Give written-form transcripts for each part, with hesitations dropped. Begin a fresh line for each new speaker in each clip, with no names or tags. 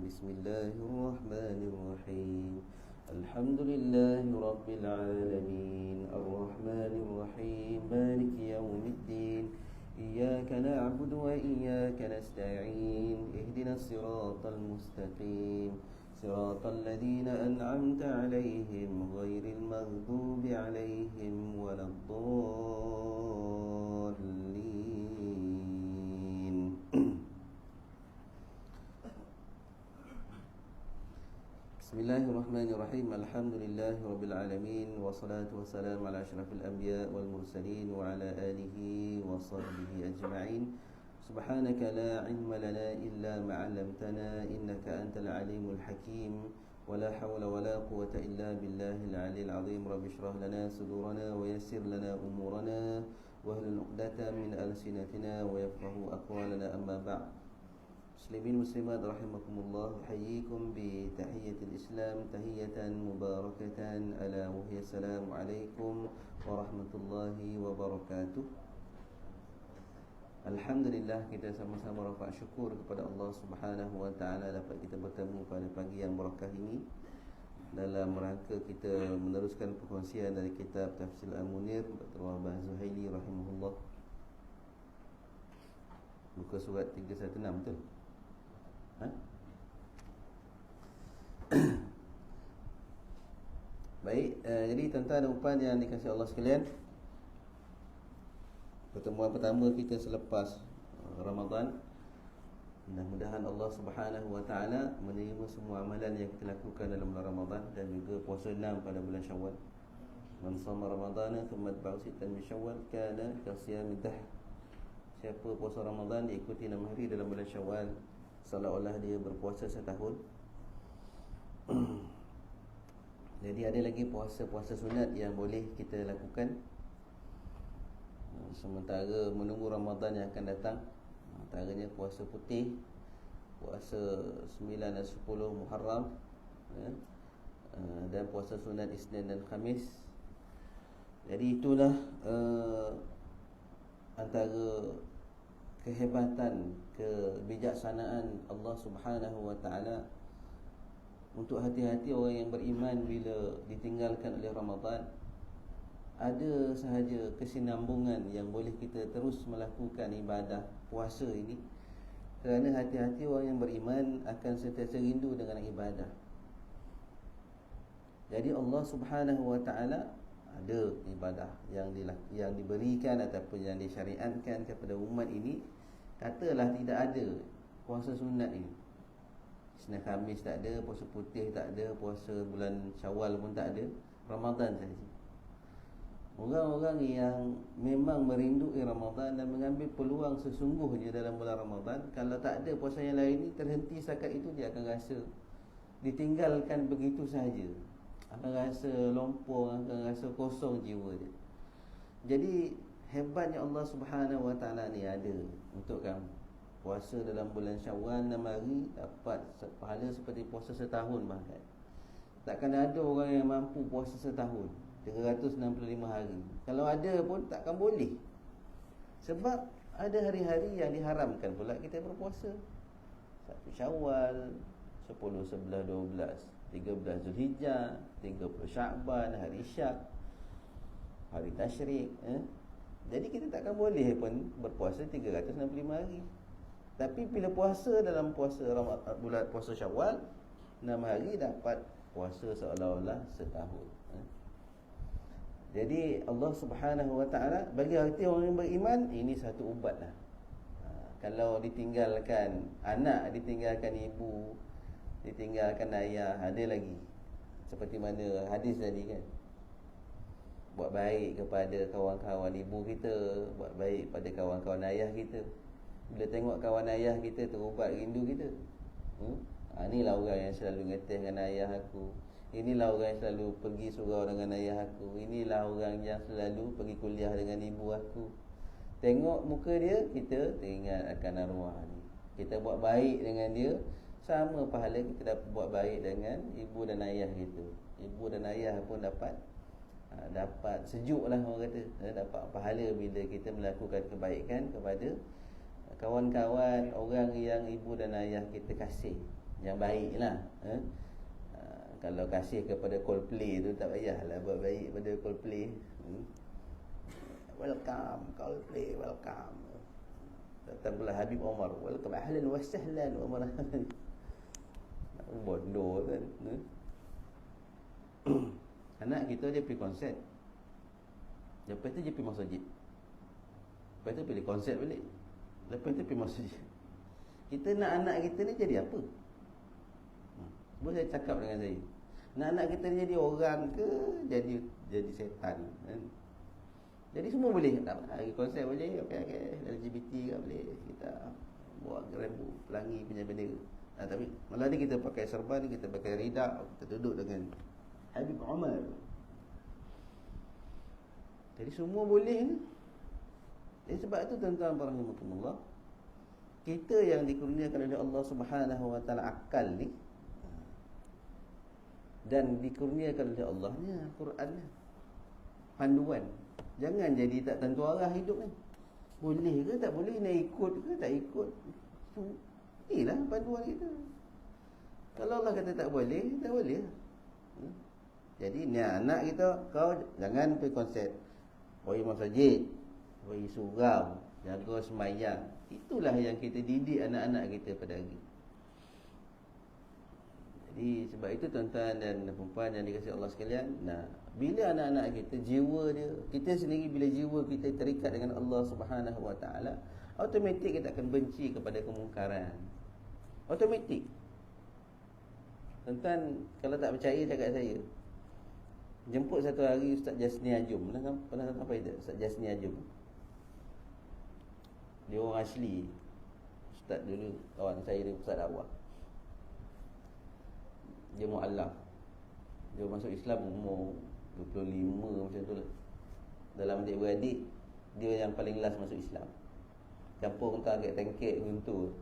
Bismillahirrahmanirrahim. Alhamdulillahi Rabbil Alamin. Ar-Rahmanirrahim. Maliki yawmiddin. Iyyaka na'budu wa iyyaka nasta'in. Ihdinas siratal mustaqim. Siratal ladzina an'amta 'alaihim ghairil maghdubi 'alaihim waladdallin. Bismillahirrahmanirrahim. Alhamdulillahi Rabbil Alamin. Wassalatu wassalamu ala asyrafil anbiya wal mursalin wa ala alihi wa sahbihi ajma'in. Subhanaka la ilma lana illa ma 'allamtana innaka antal alimul hakim. Wa la hawla wa la quwwata illa billahil aliyyil azim. Rabbi shrah lana sudurana wa yassir lana umurana wahlul 'uqdatam min alsinatina wa yafqahu aqwalana. Amma ba'd. Muslimin muslimat rahimakumullah, uhayyikum bi tahiyyatil Islam tahiyatan mubarakatan ala wa hiya assalamu alaikum warahmatullahi wabarakatuh. Alhamdulillah, kita sama-sama rafa' syukur kepada Allah Subhanahu wa taala dapat kita bertemu pada pagi yang barakah ini dalam rangka kita meneruskan perkongsian dari kitab Tafsir Al-Munir Dr. Wahbah Zuhaili rahimahullah. Muka surat 316, betul? Baik, jadi tuan-tuan dan puan yang dikasihi Allah sekalian, pertemuan pertama kita selepas Ramadan. Mudah-mudahan Allah Subhanahu wa taala menerima semua amalan yang kita lakukan dalam bulan Ramadan dan juga puasa 6 pada bulan Syawal. Man shoma Ramadana thumma atba'ahu sittan min Syawal kana kasiyamid dahr. Siapa puasa Ramadan diikuti 6 hari dalam bulan Syawal, seolah-olah dia berpuasa setahun. Jadi ada lagi puasa-puasa sunat yang boleh kita lakukan sementara menunggu Ramadan yang akan datang. Antaranya puasa putih, puasa 9 dan 10 Muharram, dan puasa sunat Isnin dan Khamis. Jadi itulah antara kehebatan, kebijaksanaan Allah Subhanahu wa taala untuk hati-hati orang yang beriman bila ditinggalkan oleh Ramadan. Ada sahaja kesinambungan yang boleh kita terus melakukan ibadah puasa ini, kerana hati-hati orang yang beriman akan sentiasa rindu dengan ibadah. Jadi Allah Subhanahu wa taala ada ibadah yang diberikan ataupun yang disyariatkan kepada umat ini. Katalah tidak ada puasa sunat ini, Isnin Khamis tak ada, puasa putih tak ada, puasa bulan Syawal pun tak ada, Ramadan saja. Orang-orang yang memang merindui Ramadan dan mengambil peluang sesungguhnya dalam bulan Ramadan, kalau tak ada puasa yang lain ni, terhenti setakat itu, dia akan rasa ditinggalkan begitu sahaja, akan rasa lompong, akan rasa kosong jiwa dia. Jadi hebatnya Allah Subhanahu wa taala ni ada untuk kamu. Puasa dalam bulan Syawal 6 hari dapat pahala seperti puasa setahun bahkan. Takkan ada orang yang mampu puasa setahun 365 hari. Kalau ada pun takkan boleh. Sebab ada hari-hari yang diharamkan pula kita berpuasa. 1 Syawal, 10, 11, 12, 13 Zulhijjah, 30 Sya'ban, hari Syak, hari Tasyrik, Jadi kita takkan boleh pun berpuasa 365 hari. Tapi bila puasa dalam bulan puasa Syawal 6 hari dapat puasa seolah-olah setahun. Jadi Allah Subhanahu wa taala bagi hati orang yang beriman, ini satu ubatlah. Kalau ditinggalkan anak, ditinggalkan ibu, ditinggalkan ayah, ada lagi seperti mana hadis tadi kan, buat baik kepada kawan-kawan ibu kita, buat baik pada kawan-kawan ayah kita. Bila tengok kawan ayah kita, terubat rindu kita. Inilah orang yang selalu ngeteh dengan ayah aku, inilah orang yang selalu pergi surau dengan ayah aku, inilah orang yang selalu pergi kuliah dengan ibu aku. Tengok muka dia, kita teringat akan arwah ni. Kita buat baik dengan dia, sama pahala kita dapat buat baik dengan ibu dan ayah kita. Ibu dan ayah pun dapat sejuk lah orang kata, dapat pahala bila kita melakukan kebaikan kepada kawan-kawan, orang yang ibu dan ayah kita kasih. yang baik lah. Kalau kasih kepada Coldplay tu tak payahlah buat baik pada Coldplay. Welcome Coldplay, welcome. Datang pula Habib Omar, welcome, ahlan wa sahlan Omar. Bodoh kan. Anak kita dia pergi konsert, lepas tu dia pergi masjid, lepas tu pilih konsert balik, lepas tu pergi masjid. Kita nak anak kita ni jadi apa? Boleh saya cakap dengan saya, nak anak kita ni jadi orang ke jadi setan kan? Jadi semua boleh. Tak apa, pergi konsert boleh, okey, LGBT ke boleh, kita buat rambut pelangi punya bendera. Tapi malah ni kita pakai serban, kita pakai rida, kita duduk dengan Habib Omar. Jadi semua boleh ni. Sebab itu tuan-tuan rahimahumullah, kita yang dikurniakan oleh Allah Subhanahu wa taala akal ni, dan dikurniakan oleh Allah ni Al-Quran ni panduan. Jangan jadi tak tentu arah hidup ni. Boleh ke tak boleh, nak ikut ke tak ikut, inilah panduan kita. Kalau Allah kata tak boleh, tak boleh. Jadi ni anak kita, kau jangan pergi konsert, pergi masjid, pergi surau, jaga sembahyang. Itulah yang kita didik anak-anak kita pada hari. Jadi sebab itu tuan-tuan dan puan-puan yang dikasihi Allah sekalian, bila anak-anak kita, jiwa dia, kita sendiri bila jiwa kita terikat dengan Allah Subhanahu wa taala, automatik kita akan benci kepada kemungkaran. Automatik. Tuan-tuan kalau tak percaya cakap saya, jemput satu hari Ustaz Jasni Ajum. Pernah sampai tak Ustaz Jasni Ajum? Dia orang asli. Ustaz dulu kawan saya dia Ustaz dakwah. Dia mu'allaf. Dia masuk Islam umur 25 macam tu lah. Dalam adik-beradik, dia yang paling last masuk Islam. Campur kau agak tengkek guntur.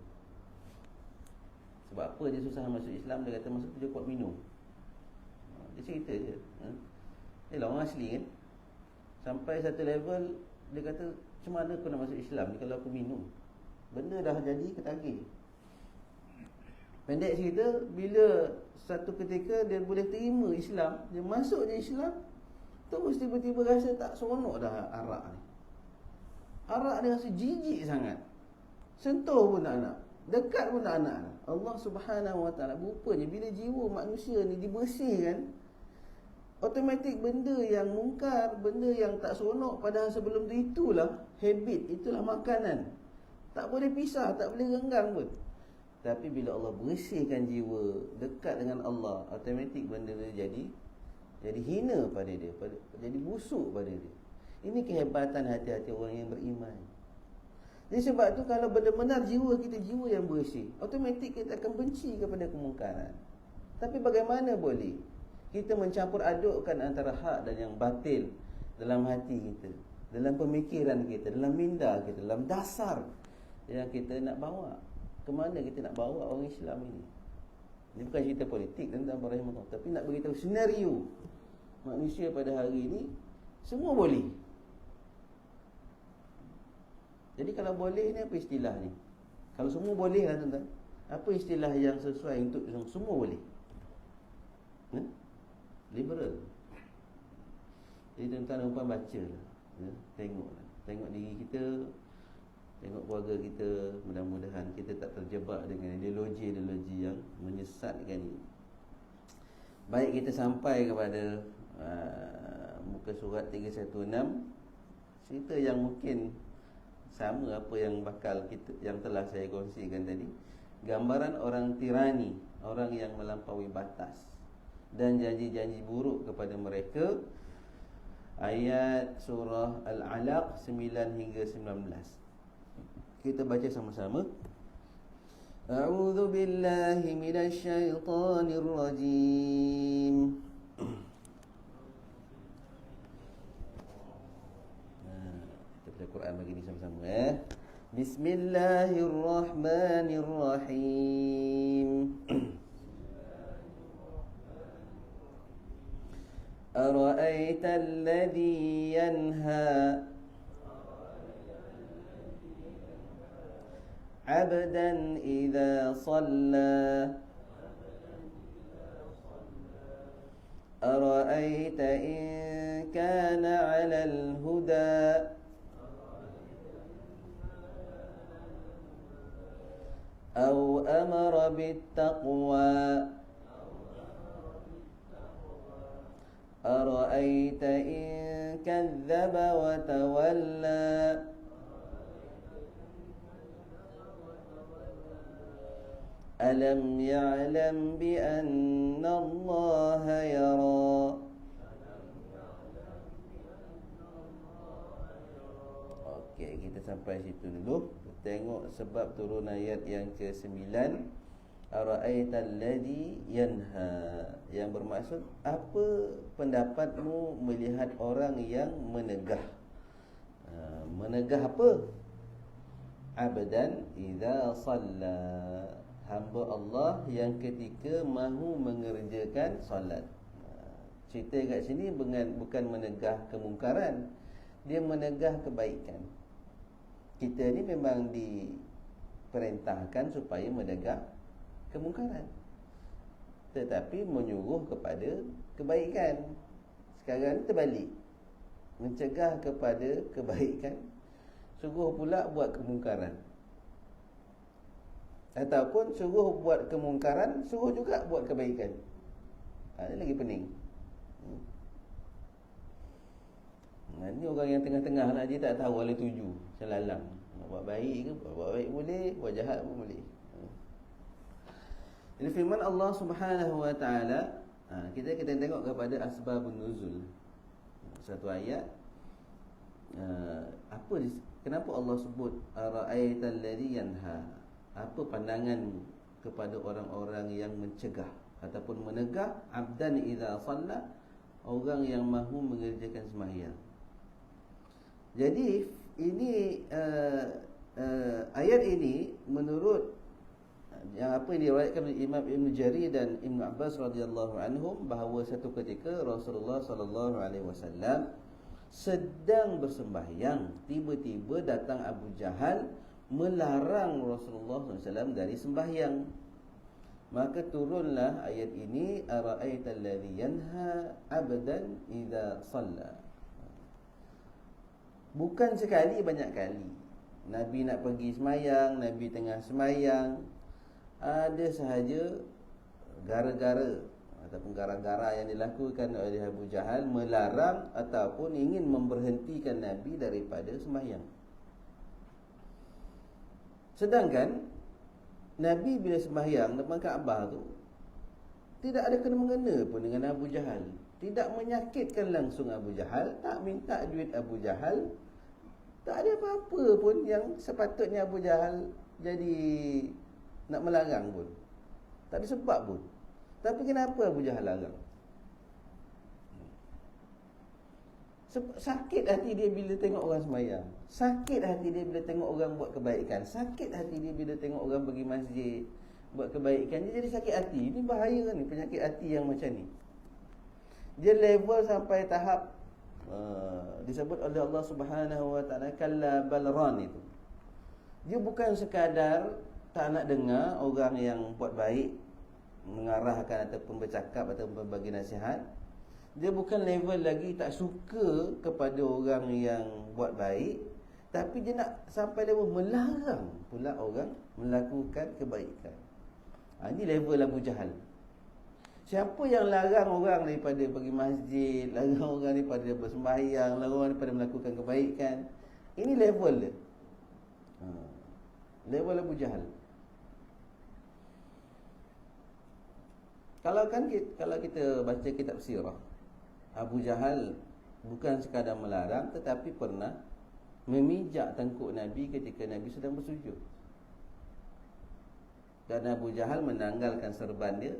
Sebab apa dia susah masuk Islam? Dia kata masuk tu dia kuat minum. Dia cerita je. Dia lah orang asli kan. Sampai satu level dia kata, macam mana aku nak masuk Islam ni kalau aku minum? Benda dah jadi ketagih. Pendek cerita, bila satu ketika dia boleh terima Islam, dia masuk je Islam, terus tiba-tiba rasa tak seronok dah arak ni. Arak dia rasa jijik sangat. Sentuh pun tak nak, dekat pun tak nak. Allah Subhanahu wa taala rupanya bila jiwa manusia ni dibersihkan, automatik benda yang mungkar, benda yang tak seronok padahal sebelum tu itulah habit, itulah makanan. Tak boleh pisah, tak boleh renggang pun. Tapi bila Allah bersihkan jiwa dekat dengan Allah, automatik benda dia jadi hina pada dia, jadi busuk pada dia. Ini kehebatan hati-hati orang yang beriman. Jadi sebab tu kalau benar-benar jiwa kita jiwa yang bersih, automatik kita akan benci kepada kemungkaran. Tapi bagaimana boleh kita mencampur adukkan antara hak dan yang batil dalam hati kita, dalam pemikiran kita, dalam minda kita, dalam dasar yang kita nak bawa. Kemana kita nak bawa orang Islam ini? Ini bukan cerita politik tentang rahimahullah, tapi nak beritahu senario manusia pada hari ini semua boleh. Jadi kalau boleh ni apa istilah ni? Kalau semua boleh lah tuan-tuan, apa istilah yang sesuai untuk semua boleh? Liberal. Jadi tuan-tuan dan puan baca lah, tengoklah. Tengok diri kita, tengok keluarga kita. Mudah-mudahan kita tak terjebak dengan ideologi-ideologi yang menyesatkan ini. Baik, kita sampai kepada muka surat 316. Cerita yang mungkin sama apa yang yang telah saya kongsikan tadi. Gambaran orang tirani, orang yang melampaui batas dan janji-janji buruk kepada mereka. Ayat surah Al-Alaq 9 hingga 19. Kita baca sama-sama. A'udzu billahi minasy syaithanir rajim. Kita baca Quran begini sama-sama Bismillahirrahmanirrahim. أرأيت الذي ينهى عبدا إذا صلى إن كان على الهدى أو أمر بالتقوى أرأيت إن كذب وتولى ألم يعلم بأن الله يرى. Okey, kita sampai situ dulu. Tengok sebab turun ayat yang ke-9. Ara'aital ladzi yanha, yang bermaksud apa pendapatmu melihat orang yang menegah. Menegah apa? Abdan idza shalla, hamba Allah yang ketika mahu mengerjakan solat. Cerita kat sini bukan menegah kemungkaran, dia menegah kebaikan. Kita ni memang diperintahkan supaya menegah kemungkaran, tetapi menyuruh kepada kebaikan. Sekarang terbalik, mencegah kepada kebaikan, suruh pula buat kemungkaran. Ataupun suruh buat kemungkaran, suruh juga buat kebaikan. Ini lagi pening. Ini orang yang tengah-tengah lah, dia tak tahu ala tuju, selalang. Nak buat baik ke? Buat baik boleh, buat jahat pun boleh. Jadi firman Allah Subhanahu wa taala, kita tengok kepada asbabun nuzul. Satu ayat, kenapa Allah sebut ara'aital ladzi yanha? Apa pandangan kepada orang-orang yang mencegah ataupun menegah abdan idza shalla, orang yang mahu mengerjakan sembahyang. Jadi ini ayat ini menurut yang apa yang diriwayatkan oleh Imam Ibn Jarir dan Ibn Abbas radhiyallahu anhum, bahawa satu ketika Rasulullah sallallahu alaihi wasallam sedang bersembahyang, tiba-tiba datang Abu Jahal melarang Rasulullah SAW dari sembahyang. Maka turunlah ayat ini, ara'aital ladzi yanha 'abdan idza shalla. Bukan sekali, banyak kali Nabi nak pergi sembahyang, Nabi tengah sembahyang, ada sahaja gara-gara ataupun gara-gara yang dilakukan oleh Abu Jahal melarang ataupun ingin memberhentikan Nabi daripada sembahyang. Sedangkan Nabi bila sembahyang depan Kaabah tu tidak ada kena-mengena pun dengan Abu Jahal, tidak menyakitkan langsung Abu Jahal, tak minta duit Abu Jahal, tak ada apa-apa pun yang sepatutnya Abu Jahal jadi nak melarang pun. Tak ada sebab pun. Tapi kenapa Abu Jahal larang? Sakit hati dia bila tengok orang sembahyang, sakit hati dia bila tengok orang buat kebaikan, sakit hati dia bila tengok orang pergi masjid buat kebaikan. Dia jadi sakit hati. Ini bahaya ni, penyakit hati yang macam ni. Dia level sampai tahap disebut oleh Allah Subhanahu wa taala kalla balran itu. Dia bukan sekadar tak nak dengar orang yang buat baik mengarahkan ataupun bercakap ataupun berbagi nasihat. Dia bukan level lagi tak suka kepada orang yang buat baik, tapi dia nak sampai level melarang pula orang melakukan kebaikan. Ini level Abu Jahal. Siapa yang larang orang daripada pergi masjid, larang orang daripada bersembahyang, larang orang daripada melakukan kebaikan, ini level dia. Level Abu Jahal. Kalau kita baca kitab sirah, Abu Jahal bukan sekadar melarang, tetapi pernah memijak tengkuk Nabi ketika Nabi sedang bersujud. Dan Abu Jahal menanggalkan serban dia,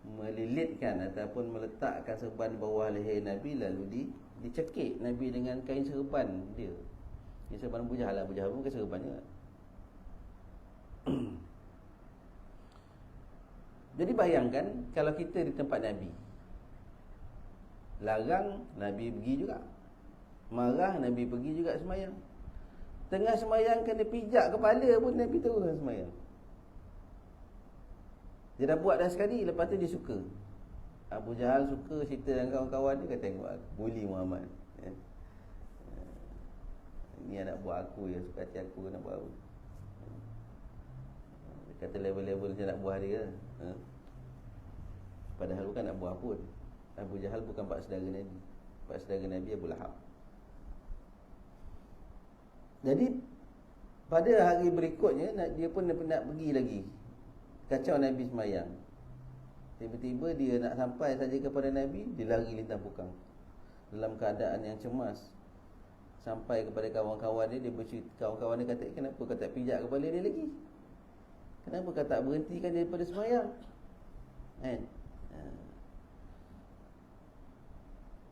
melilitkan ataupun meletakkan serban di bawah leher Nabi, lalu dicekik Nabi dengan kain serban dia. Ini serban Abu Jahal. Abu Jahal pun bukan serban juga. Jadi bayangkan kalau kita di tempat Nabi, larang Nabi pergi juga, marah Nabi pergi juga sembahyang, tengah sembahyang kena pijak kepala pun Nabi terus sembahyang. Dia dah buat dah sekali, lepas tu dia suka. Abu Jahal suka cerita dengan kawan-kawan dia, kata tengok aku bully Muhammad. Ini anak buah aku yang suka hati aku, nak buat apa? Dia kata level-level macam anak buah dia. Padahal bukan anak buah pun. Abu Jahal bukan pak saudara Nabi. Pak saudara Nabi Abu Lahab. Jadi pada hari berikutnya dia pun nak pergi lagi, kacau Nabi semayang. Tiba-tiba dia nak sampai saja kepada Nabi, dia lari lintang pukang dalam keadaan yang cemas. Sampai kepada kawan-kawan dia, kawan-kawan dia kata, kenapa kau tak pijak kepala dia lagi? Kenapa kau tak berhentikan dia daripada semayang? Kan?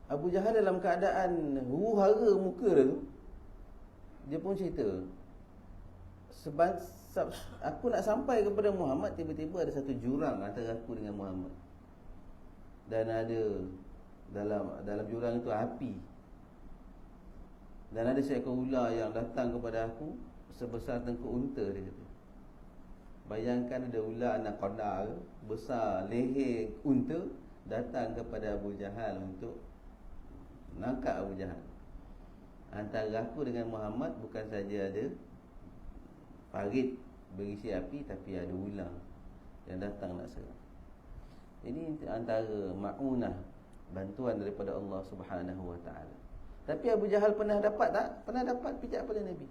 Abu Jahal dalam keadaan huru-hara muka dia tu, dia pun cerita, aku nak sampai kepada Muhammad, tiba-tiba ada satu jurang antara aku dengan Muhammad. Dan ada dalam jurang itu api. Dan ada seekor ular yang datang kepada aku sebesar tengkuk unta, dia kata. Bayangkan ada ular anaconda besar leher unta datang kepada Abu Jahal untuk menangkap Abu Jahal. Antara aku dengan Muhammad bukan saja ada parit berisi api, tapi ada ular yang datang nak serang. Ini antara ma'unah, bantuan daripada Allah Subhanahu wa ta'ala. Tapi Abu Jahal pernah dapat tak? Pernah dapat pijak pada Nabi.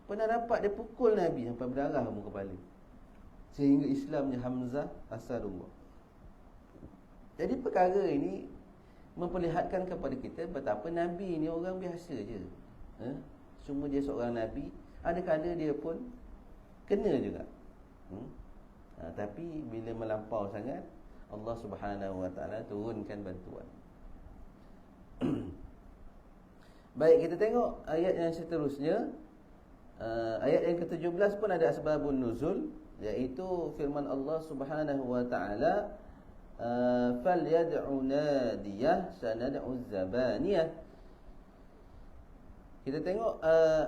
Pernah dapat dia pukul Nabi sampai berdarah muka kepala. Sehingga Islamnya Hamzah Asadullah. Jadi perkara ini memperlihatkan kepada kita betapa Nabi ni orang biasa je. Cuma dia seorang Nabi, ada kala dia pun kena juga. Tapi bila melampau sangat, Allah Subhanahu wa ta'ala turunkan bantuan. Baik, kita tengok ayat yang seterusnya. Ayat yang ke-17 pun ada asbabun nuzul, iaitu firman Allah Subhanahu wa ta'ala, falyad'u nadiyah sanad'u zabaniyah. Kita tengok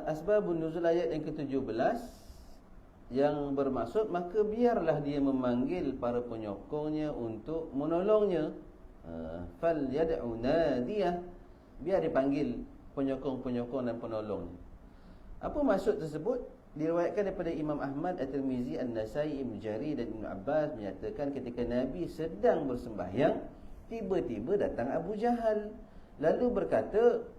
asbabun nuzul ayat yang ke-17, yang bermaksud maka biarlah dia memanggil para penyokongnya untuk menolongnya. Falyad'u nadiyah, biar dipanggil penyokong-penyokong dan penolongnya. Apa maksud tersebut? Diriwayatkan daripada Imam Ahmad, At-Tirmizi, An-Nasai, Ibn Jarir dan Ibn Abbas menyatakan ketika Nabi sedang bersembahyang, tiba-tiba datang Abu Jahal lalu berkata,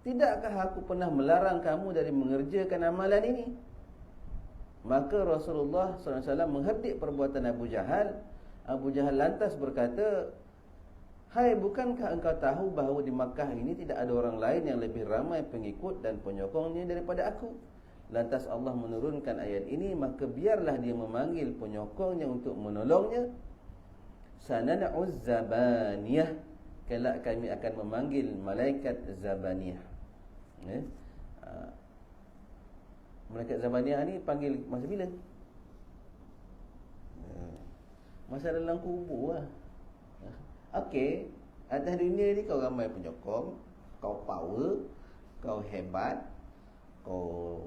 tidakkah aku pernah melarang kamu dari mengerjakan amalan ini? Maka Rasulullah SAW mengherdik perbuatan Abu Jahal. Abu Jahal lantas berkata, hai, bukankah engkau tahu bahawa di Makkah ini tidak ada orang lain yang lebih ramai pengikut dan penyokongnya daripada aku? Lantas Allah menurunkan ayat ini, maka biarlah dia memanggil penyokongnya untuk menolongnya. Sanad'u zabaniyah, kelak kami akan memanggil malaikat zabaniyah. Malaikat zabaniyah ni panggil masa bila? Masa dalam kubur lah. Okey, atas dunia ni kau ramai penyokong, kau power, kau hebat, kau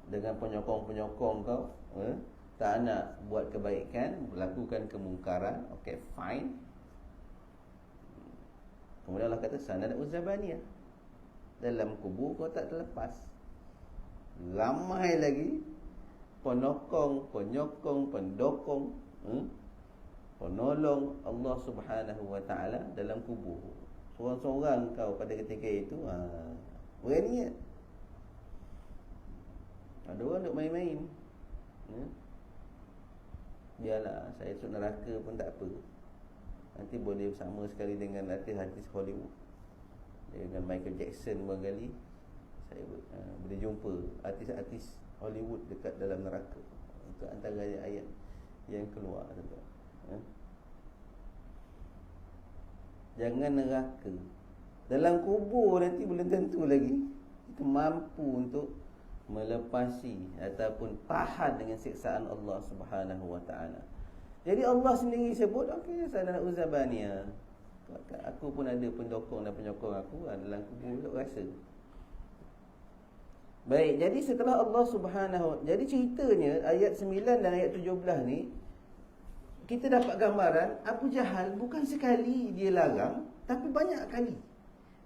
dengan penyokong-penyokong kau tak nak buat kebaikan, melakukan kemungkaran. Okey, fine. Kemudian Allah kata sanad'u zabaniyah, dalam kubur kau tak terlepas. Ramai lagi penyokong, pendokong, penolong Allah Subhanahu wa ta'ala dalam kubur. Seorang-seorang kau pada ketika itu berani. Ada orang duk main-main. Biarlah, saya masuk neraka pun tak apa. Nanti boleh sama sekali dengan artis-artis Hollywood. Dengan Michael Jackson barangkali saya boleh jumpa artis-artis Hollywood dekat dalam neraka. Itu antara ayat yang keluar. Jangan neraka. Dalam kubur nanti belum tentu lagi kita mampu untuk melepasi ataupun tahan dengan siksaan Allah Subhanahu wa ta'ala. Jadi Allah sendiri sebut, okey, sanad'u zabaniyah, aku pun ada pendokong dan penyokong aku dalam kubur, tak rasa. Baik, jadi setelah Allah Subhanahu, jadi ceritanya ayat 9 dan ayat 17 ni kita dapat gambaran Abu Jahal bukan sekali dia larang, tapi banyak kali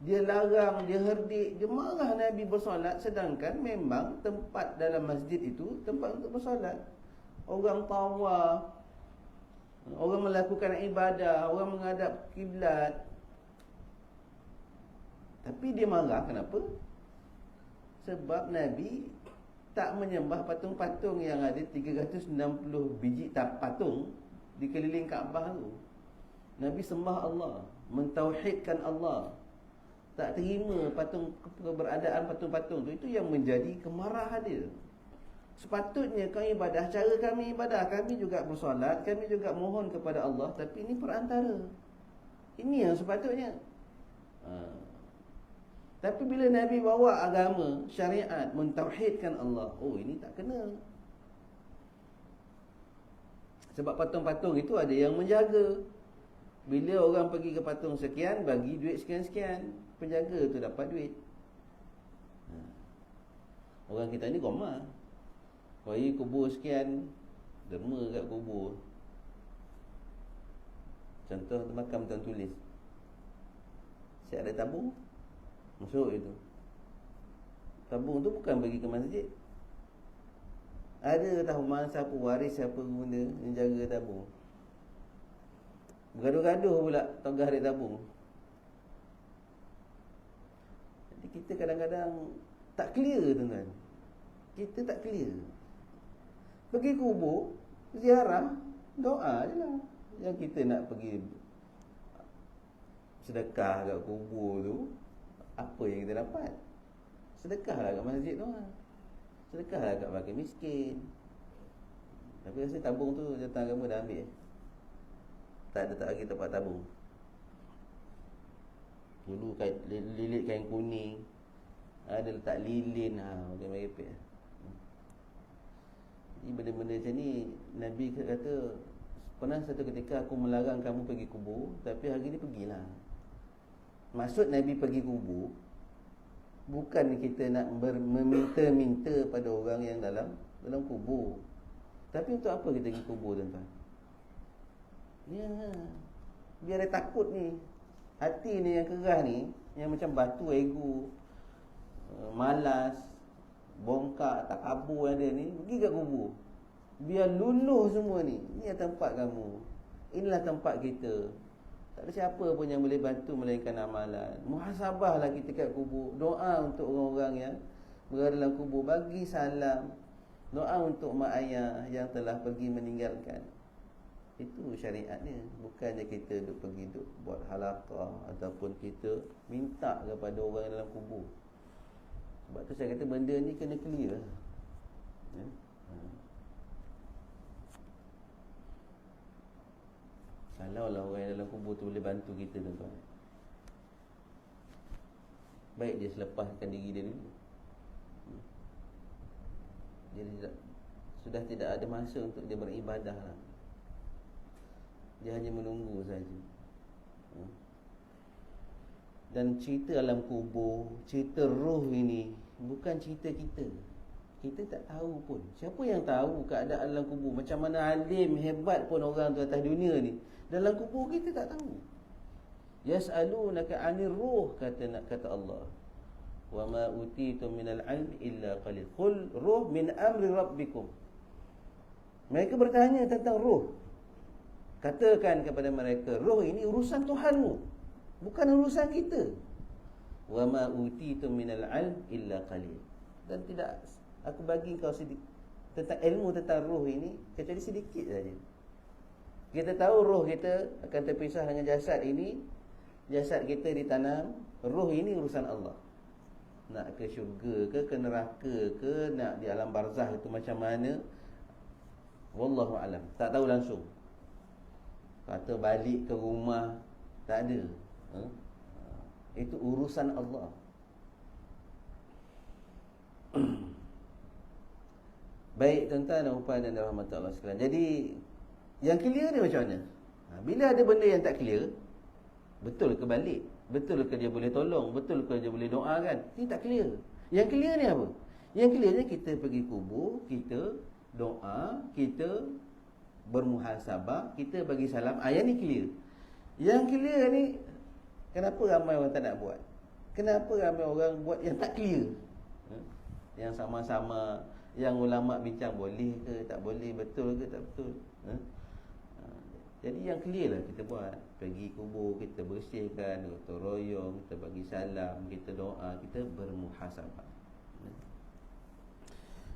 dia larang, dia herdik, dia marah Nabi bersolat, sedangkan memang tempat dalam masjid itu tempat untuk bersolat. Orang tawaf, orang melakukan ibadah, orang menghadap kiblat. Tapi dia marah kenapa? Sebab Nabi tak menyembah patung-patung yang ada 360 biji patung di keliling Kaabah tu. Nabi sembah Allah, mentauhidkan Allah. Tak terima keberadaan patung-patung tu. Itu yang menjadi kemarahan dia. Sepatutnya kami ibadah, cara kami ibadah, kami juga bersolat, kami juga mohon kepada Allah, tapi ini perantara. Ini yang sepatutnya. Tapi bila Nabi bawa agama, syariat, mentauhidkan Allah, oh ini tak kena. Sebab patung-patung itu ada yang menjaga. Bila orang pergi ke patung sekian, bagi duit sekian-sekian, penjaga tu dapat duit. Orang kita ni gomah. Bagi kubur sekian, derma kat kubur. Contoh makam tuan tulis, siap ada tabung, masuk itu. Tabung tu bukan bagi ke masjid. Ada tahu mana siapa waris, siapa guna yang jaga tabung. Bergaduh-gaduh pula tonggah ada tabung. Jadi kita kadang-kadang tak clear, tuan-tuan. Kita tak clear. Pergi kubur, ziarah, doa je lah. Yang kita nak pergi sedekah kat kubur tu, apa yang kita dapat? Sedekahlah kat masjid tu lah. Sedekahlah kat fakir miskin. Tapi rasa tabung tu jatah agama dah ambil. Tak lagi tempat tabung. Dulu lilit kain kuning, ada letak lilin, macam merepek. Jadi benda-benda macam ni, Nabi kata, pernah satu ketika aku melarang kamu pergi kubur, tapi hari ni pergilah. Maksud Nabi pergi kubur bukan kita nak meminta-minta pada orang yang dalam kubur. Tapi untuk apa kita pergi kubur, tuan-tuan? Ya, biar dia takut ni. Hati ni yang keras ni, yang macam batu ego, malas, bongkak, tak kabur ada ni, pergi kat kubur. Biar luluh semua ni. Ni tempat kamu. Inilah tempat kita. Tak ada siapa pun yang boleh bantu melainkan amalan. Muhasabahlah kita kat kubur. Doa untuk orang-orang yang berada dalam kubur. Bagi salam. Doa untuk mak ayah yang telah pergi meninggalkan. Itu syariatnya. Bukannya kita pergi buat halaqah ataupun kita minta kepada orang dalam kubur. Sebab tu saya kata benda ni kena clear lah. Ya? Kalau lah orang dalam kubur tu boleh bantu kita, tuan-tuan, baik dia selepaskan diri dia dulu. Dia sudah tidak ada masa untuk dia beribadah lah. Dia hanya menunggu saja. Dan cerita alam kubur, cerita roh ini bukan cerita kita. Kita tak tahu pun. Siapa yang tahu keadaan dalam kubur? Macam mana alim hebat pun orang tu atas dunia ni, dalam kubur kita tak tahu. Yas'alunaka 'anir ruh, kata Allah. Wa ma utitum minal 'ilmi illa qalil. Qul ruh min amri rabbikum. Mereka bertanya tentang roh. Katakan kepada mereka, roh ini urusan Tuhanmu, bukan urusan kita. Wa ma utitum minal 'ilmi illa qalil. Dan tidak aku bagi kau tentang ilmu tentang roh ini kecuali sedikit saja. Kita tahu roh kita akan terpisah dengan jasad ini. Jasad kita ditanam. Roh ini urusan Allah. Nak ke syurga ke neraka ke, nak di alam barzah itu macam mana, wallahu alam. Tak tahu langsung. Kata balik ke rumah, tak ada. Itu urusan Allah. Baik, tuan-tuan dan puan dan rahmat Allah sekalian. Jadi yang clear ni macam mana? Bila ada benda yang tak clear, betul ke balik? Betul ke dia boleh tolong? Betul ke dia boleh doa kan? Ini tak clear. Yang clear ni apa? Yang clear ni kita pergi kubur, kita doa, kita bermuhasabah, kita bagi salam. Yang ni clear. Yang clear ni, kenapa ramai orang tak nak buat? Kenapa ramai orang buat yang tak clear? Yang sama-sama, yang ulama bincang boleh ke tak boleh, betul ke tak betul. Jadi yang clear lah kita buat. Pergi kubur, kita bersihkan, gotong royong, kita bagi salam, kita doa, kita bermuhasabah.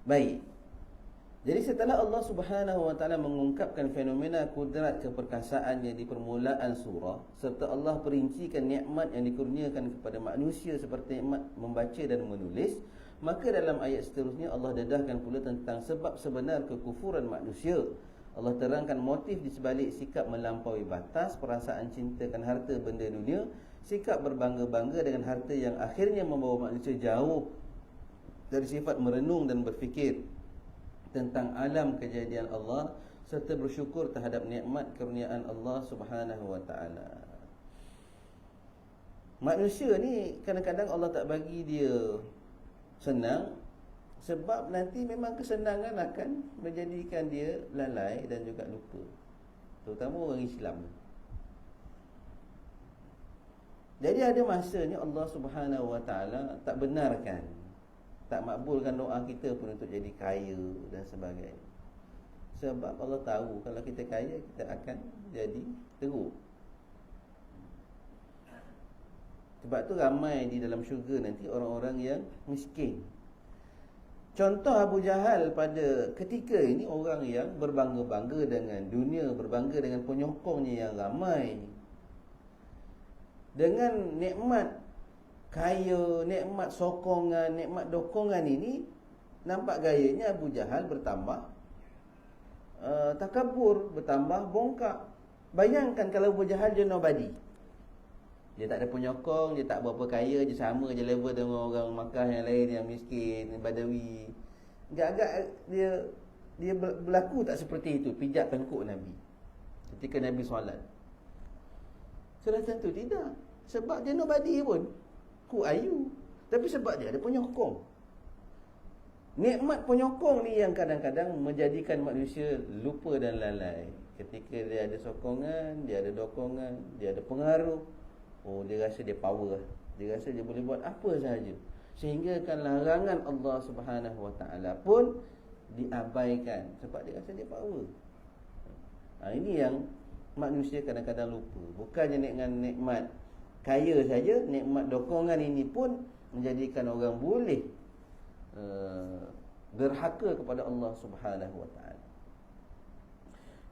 Baik. Jadi setelah Allah Subhanahu wa taala mengungkapkan fenomena kudrat keperkasaannya di permulaan surah, serta Allah perincikan nikmat yang dikurniakan kepada manusia seperti nikmat membaca dan menulis, maka dalam ayat seterusnya Allah dedahkan pula tentang sebab sebenar kekufuran manusia. Allah terangkan motif di sebalik sikap melampaui batas, perasaan cintakan harta benda dunia, sikap berbangga-bangga dengan harta yang akhirnya membawa manusia jauh dari sifat merenung dan berfikir tentang alam kejadian Allah, serta bersyukur terhadap nikmat kurniaan Allah Subhanahu wa taala. Manusia ni kadang-kadang Allah tak bagi dia senang, sebab nanti memang kesenangan akan menjadikan dia lalai dan juga lupa, terutama orang Islam. Jadi ada masanya Allah Subhanahu wa taala tak benarkan, tak makbulkan doa kita pun untuk jadi kaya dan sebagainya. Sebab Allah tahu kalau kita kaya, kita akan jadi teruk. Sebab tu ramai di dalam syurga nanti orang-orang yang miskin. Contoh Abu Jahal pada ketika ini, orang yang berbangga-bangga dengan dunia, berbangga dengan penyokongnya yang ramai, dengan nikmat kaya, nikmat sokongan, nikmat dokongan ini, nampak gayanya Abu Jahal bertambah takabur, bertambah bongkak. Bayangkan kalau Abu Jahal je nobody, dia tak ada penyokong, dia tak berapa kaya, dia sama je level dengan orang Makkah yang lain yang miskin, Badawi. Agak-agak dia berlaku tak seperti itu, pijak tengkuk Nabi ketika Nabi solat. Sudah tentu tidak. Sebab dia nobody pun, ku ayu, tapi sebab dia ada penyokong. Nikmat penyokong ni yang kadang-kadang menjadikan manusia lupa dan lalai. Ketika dia ada sokongan, dia ada dokongan, dia ada pengaruh, oh, dia rasa dia power, dia rasa dia boleh buat apa sahaja, sehingga kan larangan Allah Subhanahu wa taala pun diabaikan sebab dia rasa dia power. Ini yang manusia kadang-kadang lupa. Bukannya dengan nikmat kaya saja, nikmat dokongan ini pun menjadikan orang boleh derhaka kepada Allah Subhanahu wa taala.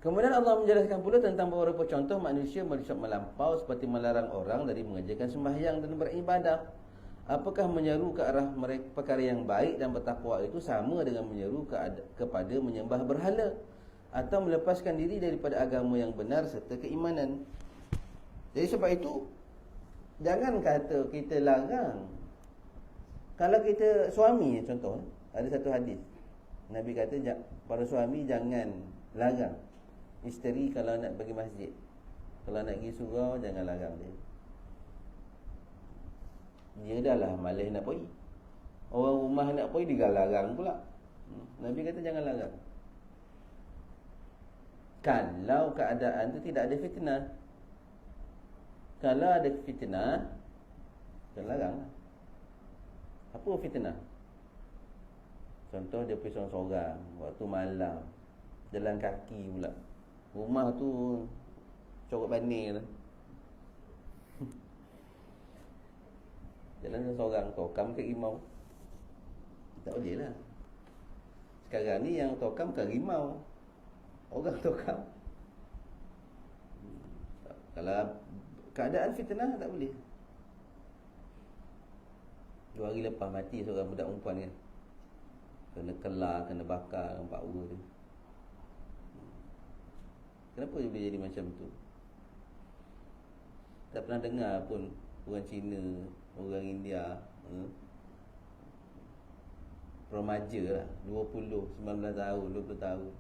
Kemudian Allah menjelaskan pula tentang beberapa contoh manusia merusak melampau, seperti melarang orang dari mengerjakan sembahyang dan beribadah. Apakah menyeru ke arah mereka perkara yang baik dan bertakwa itu sama dengan menyeru kepada menyembah berhala atau melepaskan diri daripada agama yang benar serta keimanan? Jadi sebab itu, jangan kata kita larang. Kalau kita suami, contoh, ada satu hadis Nabi kata para suami jangan larang isteri kalau nak pergi masjid. Kalau nak pergi surau, jangan larang dia. Dia dah lah malas nak pergi, orang rumah nak pergi, dia larang pula. Nabi kata jangan larang. Kalau keadaan tu tidak ada fitnah. Kalau ada fitnah, jangan larang. Apa fitnah? Contoh dia pergi sorang-sorang waktu malam, jalan kaki pula, rumah tu corok banding lah. Jalan seorang, tokam ke rimau, tak boleh lah. Sekarang ni yang tokam ke rimau, orang tokam. Kalau keadaan fitnah tak boleh. 2 hari lepas mati seorang budak perempuan kan, kena kelar, kena bakar dengan pakwa dia. Kenapa dia boleh jadi macam tu? Tak pernah dengar pun orang Cina, orang India, remaja lah, 20, 19 tahun, 20 tahun,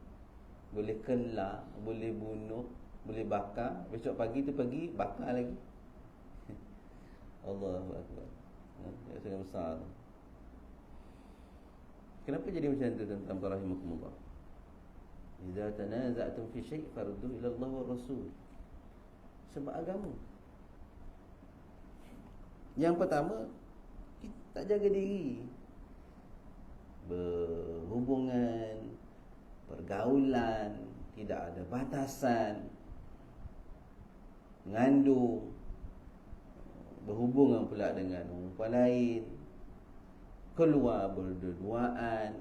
boleh kelar, boleh bunuh, boleh bakar. Besok pagi tu pergi bakar lagi. Allahu Akbar. Yang sangat besar tu. Kenapa jadi macam tu, tuan-tuan rahimakumullah? Idza tanaza'tum fi syai' farudduhu ila Allah wa Rasul. Sebab agama. Yang pertama, kita tak jaga diri. Berhubungan, pergaulan, tidak ada batasan, mengandung, berhubungan pula dengan perempuan lain, keluar berdua-duaan,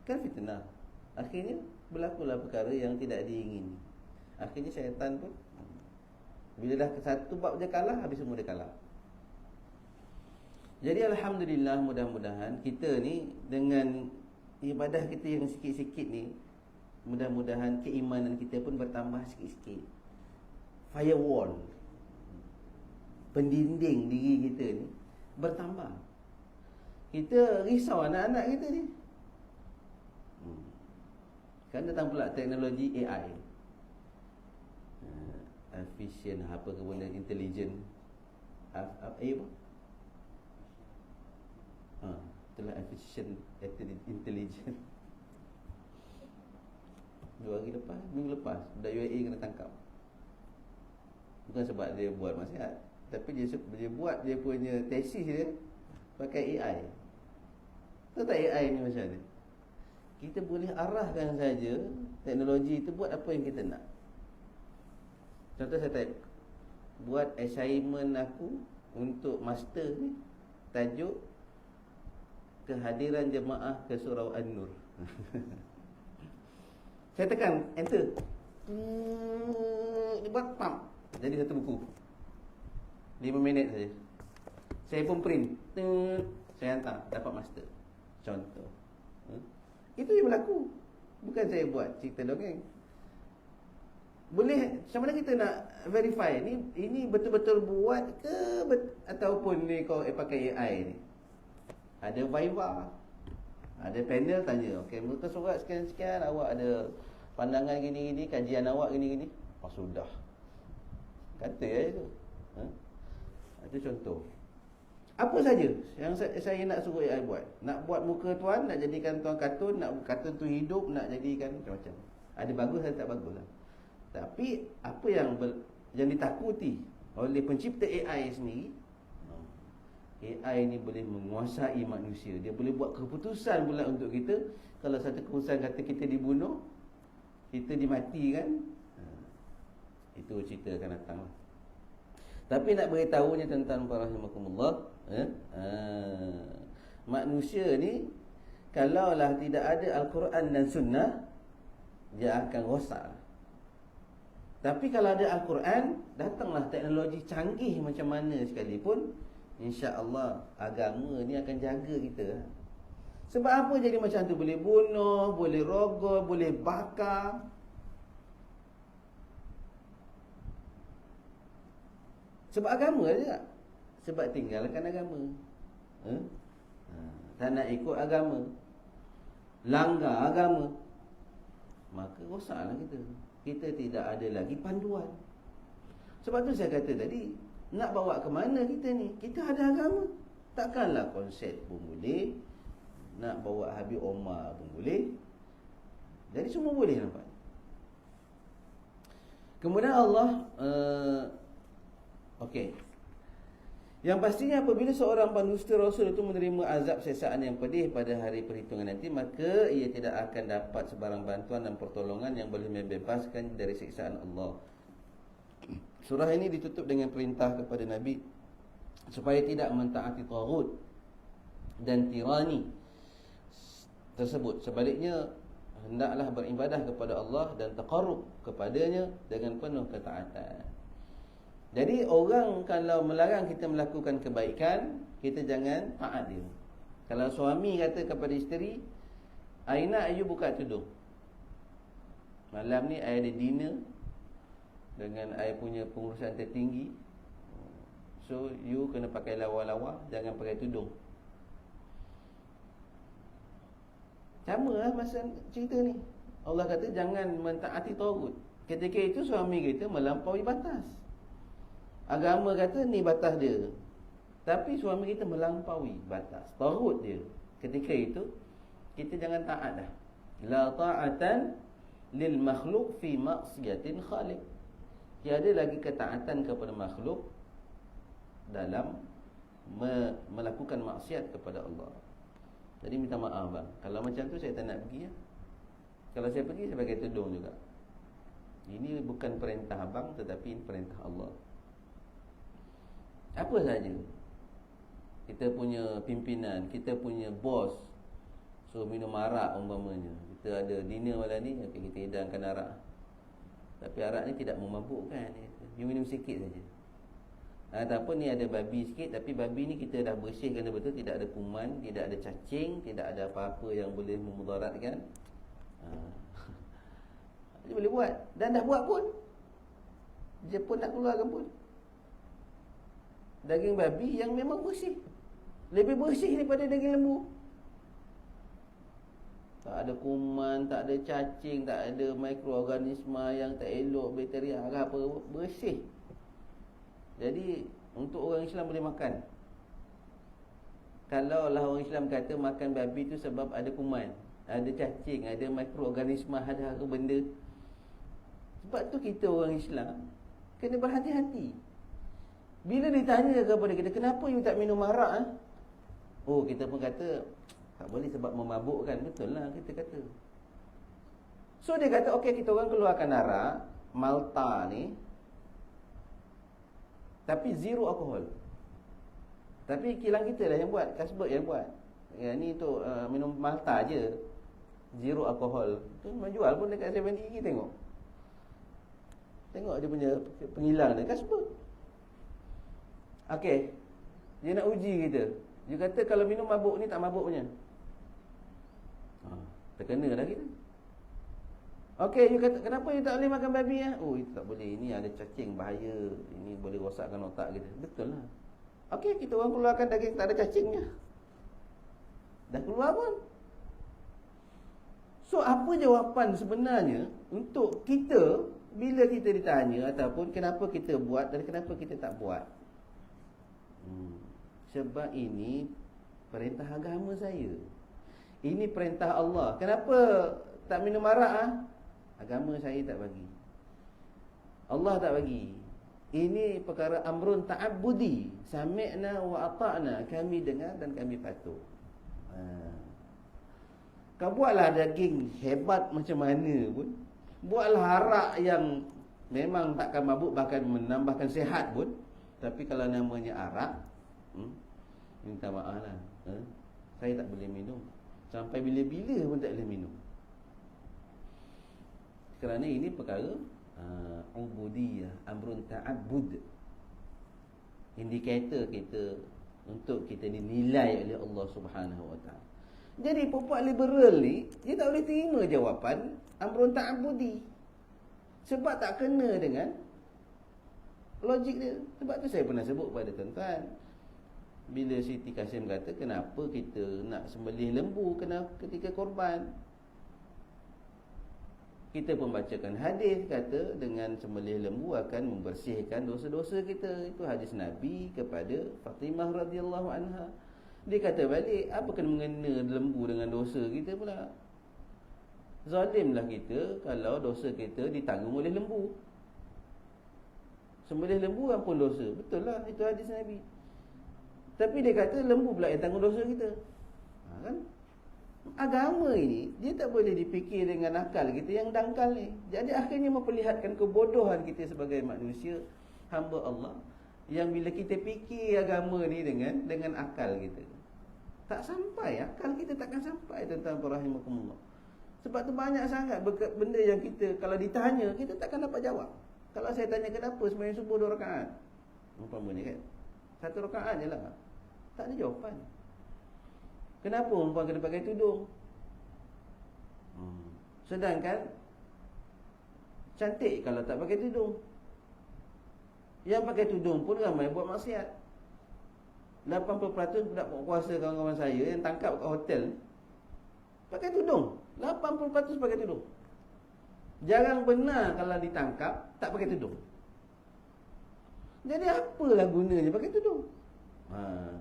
kan fitnah. Akhirnya berlakulah perkara yang tidak diingini. Akhirnya syaitan pun bila dah satu bab dia kalah, habis semua dia kalah. Jadi alhamdulillah, mudah-mudahan kita ni dengan ibadah kita yang sikit-sikit ni, mudah-mudahan keimanan kita pun bertambah sikit-sikit. Firewall, pendinding diri kita ni bertambah. Kita risau anak-anak kita ni. Kan datang pula teknologi AI, efficient apa ke benda, intelligent apa? Itulah efficient, intelligent. 2 hari lepas, minggu lepas, budak UAE kena tangkap. Bukan sebab dia buat maksiat, tapi dia buat dia punya tesis dia pakai AI. Tahu tak AI ni macam mana? Kita boleh arahkan saja teknologi itu buat apa yang kita nak. Contoh saya type, buat assignment aku untuk master ni, tajuk kehadiran jemaah ke Surau An-Nur. Saya tekan enter, dia buat pump, jadi satu buku 5 minit saja. Saya pun print, saya hantar, dapat master. Contoh, itu yang berlaku. Bukan saya buat cerita dongeng. Boleh, macam mana kita nak verify ini betul-betul buat ke ataupun ni kau pakai AI ni. Ada Viva, ada panel tanya, okey, muka surat sekian-sekian, awak ada pandangan gini-gini, kajian awak gini-gini. Sudah. Kata itu. Itu contoh. Apa saja yang saya nak suruh AI buat. Nak buat muka tuan, nak jadikan tuan kartun, nak kartun tu hidup, nak jadikan macam-macam. Ada bagus, ada tak bagus lah. Tapi apa yang ditakuti oleh pencipta AI sendiri, AI ni boleh menguasai manusia. Dia boleh buat keputusan pula untuk kita. Kalau satu keputusan kata kita dibunuh, kita dimatikan, itu cerita akan datang lah. Tapi nak beritahunya tentang rahimakumullah, manusia ni kalaulah tidak ada Al-Quran dan Sunnah, dia akan rosak. Tapi kalau ada Al-Quran, datanglah teknologi canggih macam mana sekalipun, insya-Allah agama ni akan jaga kita. Sebab apa jadi macam tu? Boleh bunuh, boleh rogol, boleh bakar. Sebab agama je tak? Sebab tinggalkan agama, tak nak ikut agama, langgar agama, maka rosaklah kita. Kita tidak ada lagi panduan. Sebab tu saya kata tadi, nak bawa ke mana kita ni? Kita ada agama. Takkanlah konsep pun boleh, nak bawa Habib Omar pun boleh. Jadi semua boleh nampak. Kemudian Allah okey. Yang pastinya apabila seorang pendusta Rasul itu menerima azab sesaan yang pedih pada hari perhitungan nanti, maka ia tidak akan dapat sebarang bantuan dan pertolongan yang boleh membebaskan dari siksaan Allah. Surah ini ditutup dengan perintah kepada Nabi supaya tidak mentaati taghut dan tirani tersebut. Sebaliknya, hendaklah beribadah kepada Allah dan taqarrub kepadanya dengan penuh ketaatan. Jadi orang kalau melarang kita melakukan kebaikan, kita jangan taat dia. Kalau suami kata kepada isteri, "Aina ayu buka tudung. Malam ni I ada dinner dengan I punya pengurusan tertinggi, so you kena pakai lawa-lawa, jangan pakai tudung." Sama lah masa cerita ni. Allah kata jangan mentaati taghut. Ketika itu suami kita melampaui batas. Agama kata ni batas dia, tapi suami kita melampaui batas taghut dia. Ketika itu kita jangan taat dah. La ta'atan lil makhluk fi maksiatin khaliq. Tiada lagi ketaatan kepada makhluk dalam melakukan maksiat kepada Allah. Jadi minta maaf bang, kalau macam tu saya tak nak pergi ya. Kalau saya pergi saya pakai tudung juga. Ini bukan perintah abang, tetapi ini perintah Allah. Apa saja kita punya pimpinan, kita punya bos suruh minum arak umpamanya, kita ada dinner malam ni, okay, kita hidangkan arak. Tapi arak ni tidak memabukkan, you minum sikit saja. Ataupun ni ada babi sikit, tapi babi ni kita dah bersihkan betul, tidak ada kuman, tidak ada cacing, tidak ada apa-apa yang boleh memudaratkan. Dia boleh buat. Dan dah buat pun, dia pun nak keluarkan pun daging babi yang memang bersih, lebih bersih daripada daging lembu. Tak ada kuman, tak ada cacing, tak ada mikroorganisma yang tak elok, bakteria apa, bersih. Jadi untuk orang Islam boleh makan. Kalau lah orang Islam kata makan babi tu sebab ada kuman, ada cacing, ada mikroorganisma, ada apa benda. Sebab tu kita orang Islam kena berhati-hati. Bila ditanya kepada kita, kenapa you tak minum arak? Oh, kita pun kata tak boleh sebab memabukkan. Betul lah kita kata. So dia kata okey, kita orang keluarkan arak Malta ni, tapi zero alkohol. Tapi kilang kita lah yang buat, Carlsberg yang buat. Ya, ni tu minum Malta je, zero alkohol. Tu menjual pun dekat 7 gigi, tengok. Tengok dia punya pengilang dia, Carlsberg. Okey, dia nak uji kita. Dia kata kalau minum mabuk ni tak mabuk punya. Terkena dah kita. Okey, you kata kenapa you tak boleh makan babi ya? Oh, itu tak boleh. Ini ada cacing, bahaya. Ini boleh rosakkan otak kita. Betul lah. Okey, kita orang keluarkan daging tak ada cacingnya. Dah keluar pun. So, apa jawapan sebenarnya untuk kita bila kita ditanya ataupun kenapa kita buat dan kenapa kita tak buat? Sebab ini perintah agama saya. Ini perintah Allah. Kenapa tak minum arak? Agama saya tak bagi, Allah tak bagi. Ini perkara amrun ta'abbudi. Sami'na wa ata'na, kami dengar dan kami patuh. Kau buatlah daging hebat macam mana pun, buatlah arak yang memang takkan mabuk, bahkan menambahkan sihat pun, tapi kalau namanya arak, minta maaf lah, saya tak boleh minum. Sampai bila-bila pun tak boleh minum. Kerana ini perkara ubudiyah, amrun ta'abbud. Indikator kita untuk kita dinilai oleh Allah Subhanahu Wa Taala. Jadi puak liberal ni, dia tak boleh terima jawapan amrun ta'abbudi. Sebab tak kena dengan logik dia. Sebab tu saya pernah sebut pada tuan-tuan, bila Siti Kasim kata kenapa kita nak sembelih lembu ketika korban, kita membacakan hadis kata dengan sembelih lembu akan membersihkan dosa-dosa kita. Itu hadis Nabi kepada Fatimah radhiyallahu anha. Dia kata balik, apa kena mengena lembu dengan dosa kita pula? Zalimlah kita kalau dosa kita ditanggung oleh lembu. Sembelih lembu ampun dosa. Betul lah, itu hadis Nabi. Tapi dia kata lembu pula yang tanggung dosa kita. Kan? Agama ini dia tak boleh dipikir dengan akal kita yang dangkal ni. Jadi akhirnya memperlihatkan kebodohan kita sebagai manusia, hamba Allah, yang bila kita fikir agama ni dengan akal kita, tak sampai, akal kita takkan sampai, tuan-tuan rahimakumullah. Sebab tu banyak sangat benda yang kita kalau ditanya kita takkan dapat jawab. Kalau saya tanya kenapa sembahyang subuh 2 rakaat, umpamanya kan, 1 rakaat je lah, tak ada jawapan. Kenapa umpam kena pakai tudung? Sedangkan cantik kalau tak pakai tudung. Yang pakai tudung pun ramai buat maksiat. 80% budak kuasa kawan-kawan saya yang tangkap kat hotel pakai tudung. 80% pakai tudung. Jarang benar kalau ditangkap tak pakai tudung. Jadi apalah gunanya pakai tudung?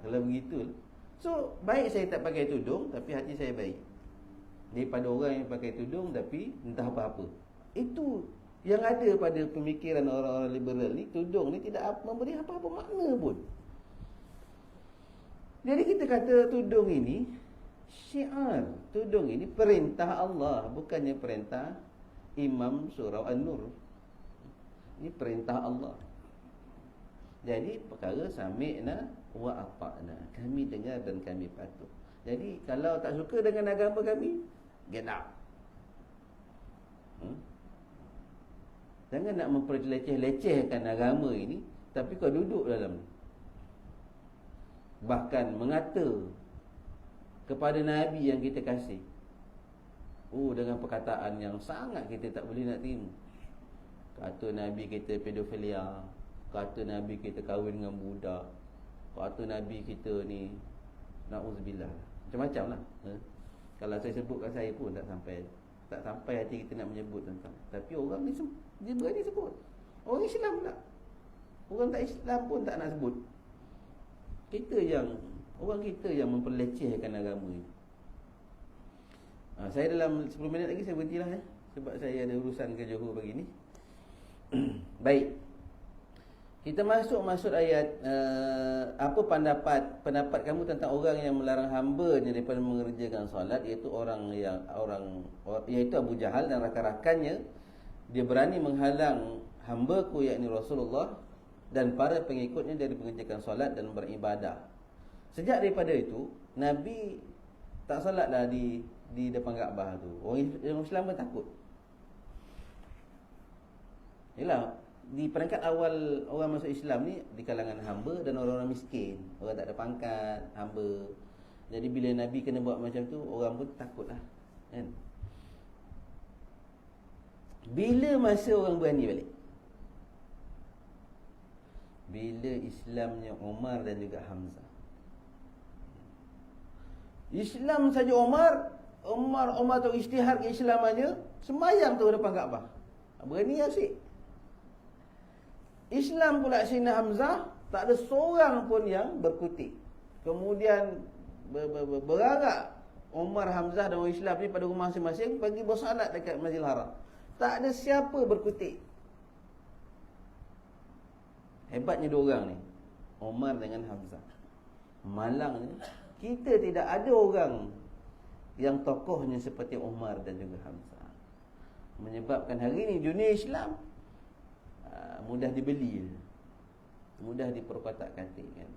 Kalau begitu, so baik saya tak pakai tudung, tapi hati saya baik. daripada orang yang pakai tudung tapi entah apa-apa. Itu yang ada pada pemikiran orang-orang liberal ni. Tudung ni tidak memberi apa-apa makna pun. Jadi kita kata tudung ini syiar. Tudung ini perintah Allah, bukannya perintah Imam Surah An-Nur. Ini perintah Allah. Jadi perkara sami'na wa ata'na, kami dengar dan kami patuh. Jadi kalau tak suka dengan agama kami, get out. Jangan nak memperleceh-lecehkan agama ini, tapi kau duduk dalam. Bahkan mengata kepada Nabi yang kita kasih, dengan perkataan yang sangat kita tak boleh nak terima. Kata Nabi kita pedofilia, kata Nabi kita kahwin dengan budak, kata Nabi kita ni na'udzubillah, macam-macam lah. Kalau saya sebutkan saya pun tak sampai hati kita nak menyebut tentang. Tapi orang ni dia berani sebut. Orang Islam pula, orang tak Islam pun tak nak sebut. Orang kita yang memperlecehkan agama ini. Saya dalam 10 minit lagi saya berhentilah sebab saya ada urusan ke Johor pagi ni. Baik. Kita masuk ayat. Apa pendapat kamu tentang orang yang melarang hamba-Nya daripada mengerjakan solat, iaitu iaitu Abu Jahal dan rakan-rakannya. Dia berani menghalang hamba-Ku, yakni Rasulullah dan para pengikutnya dari mengerjakan solat dan beribadah. Sejak daripada itu Nabi tak solatlah di depan Kaabah tu. Orang Islam pun takut. Yalah, di peringkat awal orang masuk Islam ni di kalangan hamba dan orang-orang miskin, orang tak ada pangkat, hamba. Jadi bila Nabi kena buat macam tu, orang pun takutlah, kan? Bila masa orang berani balik? Bila Islamnya Umar dan juga Hamzah. Islam saja Umar tu isytihar keislamannya, sembahyang tu depan Kaabah. Berani asyik. Islam pula Sayyidina Hamzah, tak ada seorang pun yang berkutik. Kemudian berarak Umar, Hamzah dan orang Islam ni pada rumah masing-masing pergi bersolat dekat Masjidil Haram. Tak ada siapa berkutik. Hebatnya dua orang ni, Umar dengan Hamzah. Malangnya kita tidak ada orang yang tokohnya seperti Umar dan juga Hamzah. Menyebabkan hari ini dunia Islam mudah dibeli, mudah diperkotak-katikkan.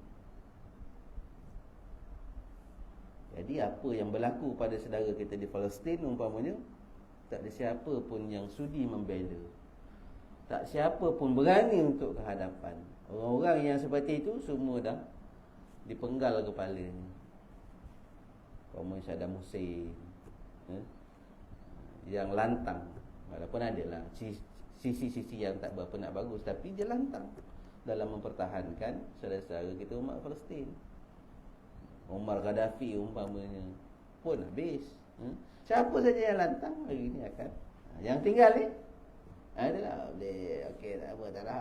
Jadi apa yang berlaku pada saudara kita di Palestin umpamanya, tak ada siapa pun yang sudi membela. Tak siapa pun berani untuk ke hadapan. Orang-orang yang seperti itu semua dah dipenggal kepalanya. Kaum Saddam Hussein, yang lantang. Walaupun adalah sisi-sisi yang tak berapa nak bagus, tapi dia lantang dalam mempertahankan saudara-saudara kita umat Palestin. Umar Gaddafi umpamanya pun habis. Siapa saja yang lantang hari ini akan. Yang tinggal ni adalah boleh, okey, tak apa, tak ada,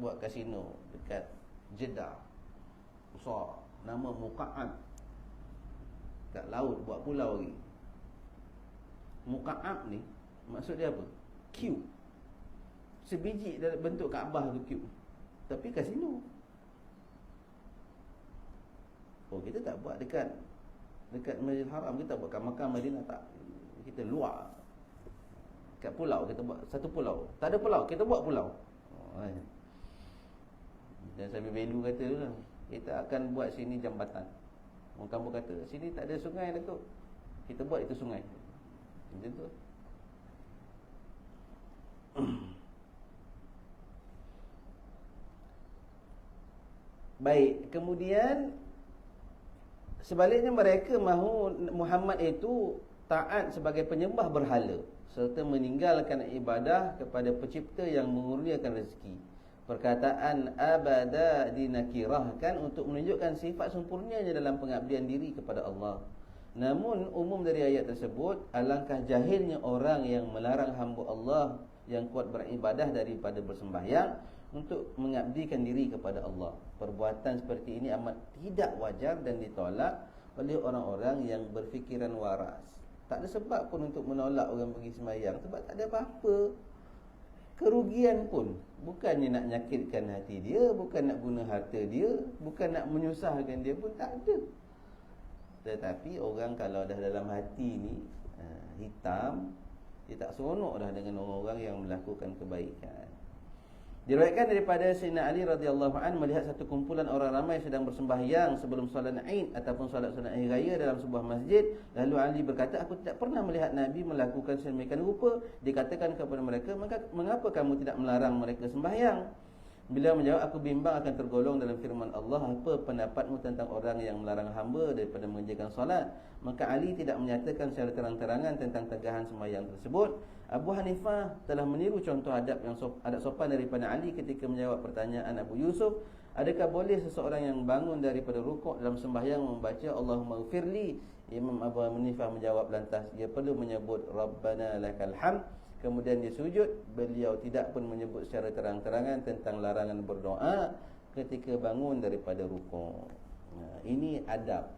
buat kasino dekat Jeddah besar, nama Muqa'ab, kat laut, buat pulau lagi. Muqa'ab ni maksud dia apa? Cube. Sebiji dalam bentuk Kaabah tu cube, tapi kasino. Oh, kita tak buat dekat Masjidil Haram, kita buat kat Makkah Madinah, tak. Kita luar kat pulau, kita buat satu pulau. Tak ada pulau, kita buat pulau. Dan Sabi Belu kata tu lah, kita akan buat sini jambatan. Orang kampung kata, sini tak ada sungai Datuk, kita buat itu sungai. Macam tu. Baik, kemudian sebaliknya mereka mahu Muhammad itu taat sebagai penyembah berhala serta meninggalkan ibadah kepada pencipta yang mengurniakan rezeki. Perkataan abada dinakirahkan untuk menunjukkan sifat sempurnanya dalam pengabdian diri kepada Allah. Namun umum dari ayat tersebut, alangkah jahilnya orang yang melarang hamba Allah yang kuat beribadah daripada bersembahyang untuk mengabdikan diri kepada Allah. Perbuatan seperti ini amat tidak wajar dan ditolak oleh orang-orang yang berfikiran waras. Tak ada sebab pun untuk menolak orang pergi sembahyang, sebab tak ada apa-apa kerugian pun. Bukannya nak nyakitkan hati dia, bukan nak guna harta dia, bukan nak menyusahkan dia pun, tak ada. Tetapi orang kalau dah dalam hati ni hitam, dia tak seronok dah dengan orang-orang yang melakukan kebaikan. Diriwayatkan daripada Sayyidina Ali radhiyallahu anhu melihat satu kumpulan orang ramai sedang bersembahyang sebelum solat Aid ataupun solat sunat hari raya dalam sebuah masjid. Lalu Ali berkata, aku tidak pernah melihat Nabi melakukan sedemikian rupa. Dikatakan kepada mereka, mengapa kamu tidak melarang mereka sembahyang? Beliau menjawab, aku bimbang akan tergolong dalam firman Allah, apa pendapatmu tentang orang yang melarang hamba daripada mengerjakan solat? Maka Ali tidak menyatakan secara terang-terangan tentang tegahan sembahyang tersebut. Abu Hanifah telah meniru contoh adab sopan daripada Ali ketika menjawab pertanyaan Abu Yusuf, adakah boleh seseorang yang bangun daripada rukuk dalam sembahyang membaca Allahumma ghfirli? Imam Abu Hanifah menjawab lantas, dia perlu menyebut Rabbana lakal hamd. Kemudian dia sujud. Beliau tidak pun menyebut secara terang-terangan tentang larangan berdoa ketika bangun daripada rukuk. Ini adab.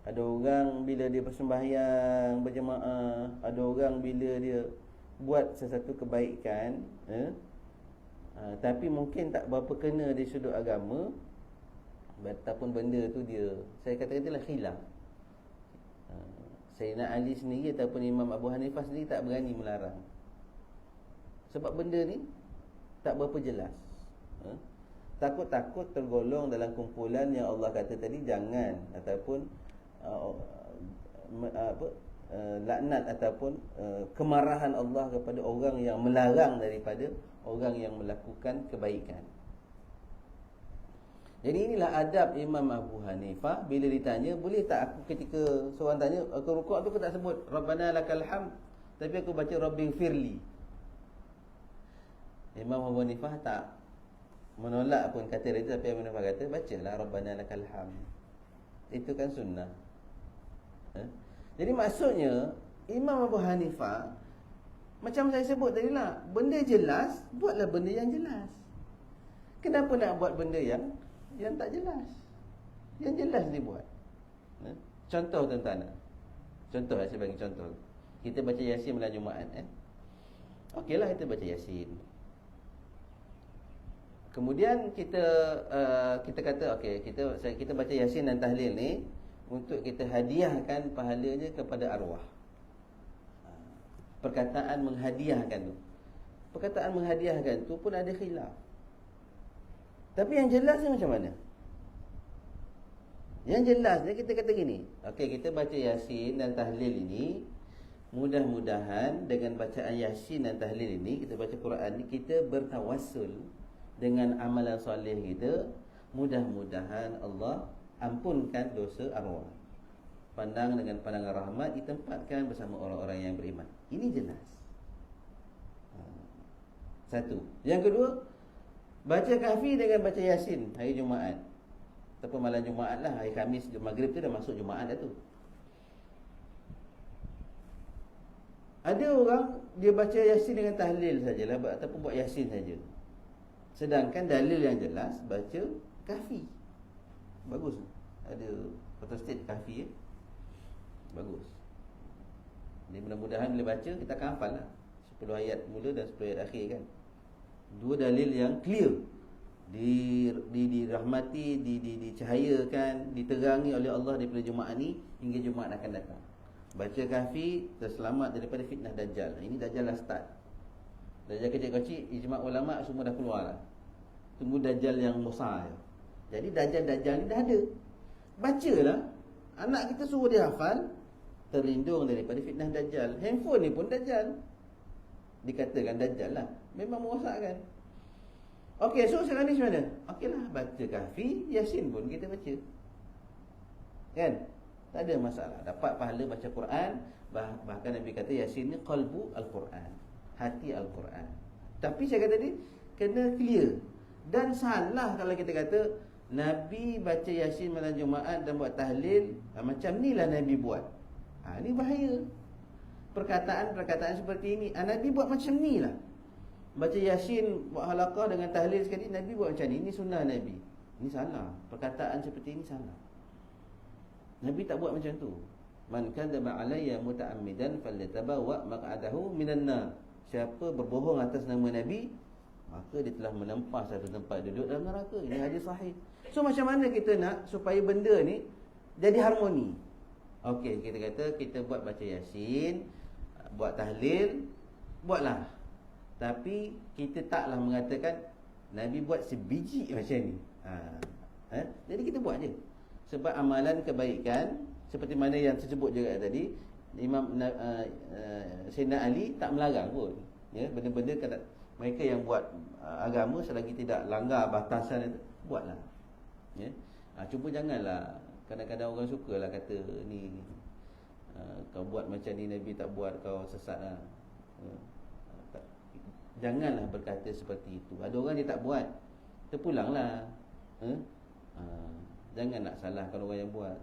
Ada orang bila dia bersembahyang berjemaah, ada orang bila dia buat sesuatu kebaikan, tapi mungkin tak berapa kena dari sudut agama, ataupun benda tu dia, saya kata-katalah khilaf. Sayyidina Ali sendiri ataupun Imam Abu Hanifah sendiri tak berani melarang, sebab benda ni tak berapa jelas. Takut-takut tergolong dalam kumpulan yang Allah kata tadi jangan, ataupun laknat ataupun kemarahan Allah kepada orang yang melarang daripada orang yang melakukan kebaikan. Jadi inilah adab Imam Abu Hanifah. Bila ditanya, boleh tak aku ketika seorang tanya, aku rukuk tu aku tak sebut Rabbana lakal hamd, tapi aku baca Rabbighfirli. Imam Abu Hanifah tak menolak pun kata dia, tapi Imam Abu Hanifah kata, bacalah Rabbana lakal hamd. Itu kan sunnah. Jadi maksudnya Imam Abu Hanifah, macam saya sebut tadi lah, benda jelas, buatlah benda yang jelas. Kenapa nak buat benda yang tak jelas? Yang jelas dibuat. Contoh tuan-tuan. Contoh saya bagi contoh. Kita baca Yasin malam Jumaat, okeylah kita baca Yasin. Kemudian kita kata okey, kita baca Yasin dan tahlil ni untuk kita hadiahkan pahalanya kepada arwah. Perkataan menghadiahkan tu, perkataan menghadiahkan tu pun ada khilaf. Tapi yang jelas ni macam mana? Yang jelas ni kita kata gini, okey, kita baca Yasin dan tahlil ini, mudah-mudahan dengan bacaan Yasin dan tahlil ini, kita baca Quran ni, kita bertawassul dengan amalan soleh kita. Mudah-mudahan Allah ampunkan dosa arwah. Pandang dengan pandangan rahmat, ditempatkan bersama orang-orang yang beriman. Ini jelas. Satu. Yang kedua, baca kahfi dengan baca Yasin hari Jumaat ataupun malam Jumaat lah, hari Khamis maghrib tu dah masuk Jumaat dah tu. Ada orang dia baca Yasin dengan tahlil sajalah, ataupun buat Yasin saja, sedangkan dalil yang jelas baca kahfi. Bagus. Ada photostat kahfi, bagus. Jadi mudah-mudahan bila baca kita akan hafal lah 10 ayat mula dan 10 ayat akhir kan. Dua dalil yang clear, dirahmati, dicahayakan, diterangi oleh Allah daripada Jumaat ni hingga Jumaat akan datang. Baca kahfi, terselamat daripada fitnah Dajjal. Ini Dajjal dah start. Dajjal kecil-kecil, ijma' ulama' semua dah keluar lah. Tunggu Dajjal yang besar. Jadi Dajjal ni dah ada. Bacalah. Anak kita suruh dia hafal, terlindung daripada fitnah Dajjal. Handphone ni pun Dajjal. Dikatakan Dajjal lah, memang merosakkan. Okey, so sekarang ni macam mana? Okeylah, baca kahfi, Yasin pun kita baca, kan? Tak ada masalah, dapat pahala baca Quran. Bahkan Nabi kata Yasin ni qalbu Al-Quran, hati Al-Quran. Tapi saya kata tadi, kena clear. Dan salah kalau kita kata Nabi baca Yasin malam Jumaat dan buat tahlil, macam ni lah Nabi buat. Ni bahaya. Perkataan-perkataan seperti ini, Nabi buat macam ni lah. Baca Yasin, buat halaqah dengan tahlil sekali, Nabi buat macam ni. Ini sunnah Nabi. Ini salah. Perkataan seperti ini salah. Nabi tak buat macam tu. Man kadzaba alayya muta'ammidan falyatabawa maq'adahu minan nar. Siapa berbohong atas nama Nabi, maka dia telah menempah satu tempat duduk dalam neraka. Ini hadis sahih. So macam mana kita nak supaya benda ni jadi harmoni? Okey, kita kata kita buat baca Yasin, buat tahlil, buatlah. Tapi kita taklah mengatakan Nabi buat sebiji macam ni. Jadi kita buat je. Sebab amalan kebaikan seperti mana yang tersebut juga tadi, Imam Sayyidina Ali tak melarang pun. Ya, benda-benda kata mereka yang buat agama selagi tidak langgar batasan itu, buatlah. Ya. Cuma janganlah kadang-kadang orang sukalah kata ni kau buat macam ni Nabi tak buat, kau sesatlah. Janganlah berkata seperti itu. Ada orang dia tak buat, terpulanglah. Jangan nak salahkan orang yang buat.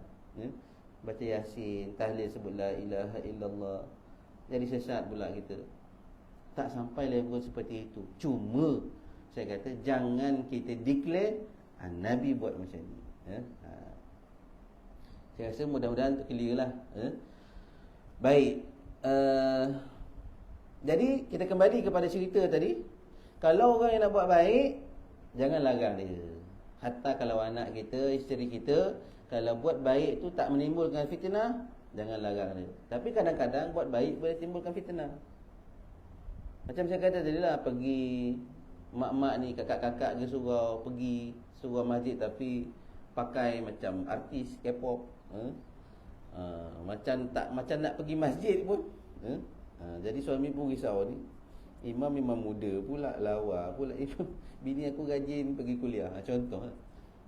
Baca Yasin, tahlil, sebut la ilaha illallah, jadi sesat pula kita. Tak sampai level seperti itu. Cuma saya kata jangan kita declare Nabi buat macam ni. Saya rasa mudah-mudahan clear lah. Baik. Jadi kita kembali kepada cerita tadi. Kalau orang yang nak buat baik, jangan larang dia. Hatta kalau anak kita, isteri kita, kalau buat baik tu tak menimbulkan fitnah, jangan larang dia. Tapi kadang-kadang buat baik boleh timbulkan fitnah. Macam saya kata tadi lah, pergi mak-mak ni, kakak-kakak ke surau, pergi surau masjid tapi pakai macam artis K-pop. Macam nak pergi masjid pun. Jadi suami pun risau ni. Imam muda pula, lawa pula. Bini aku rajin pergi kuliah, contoh.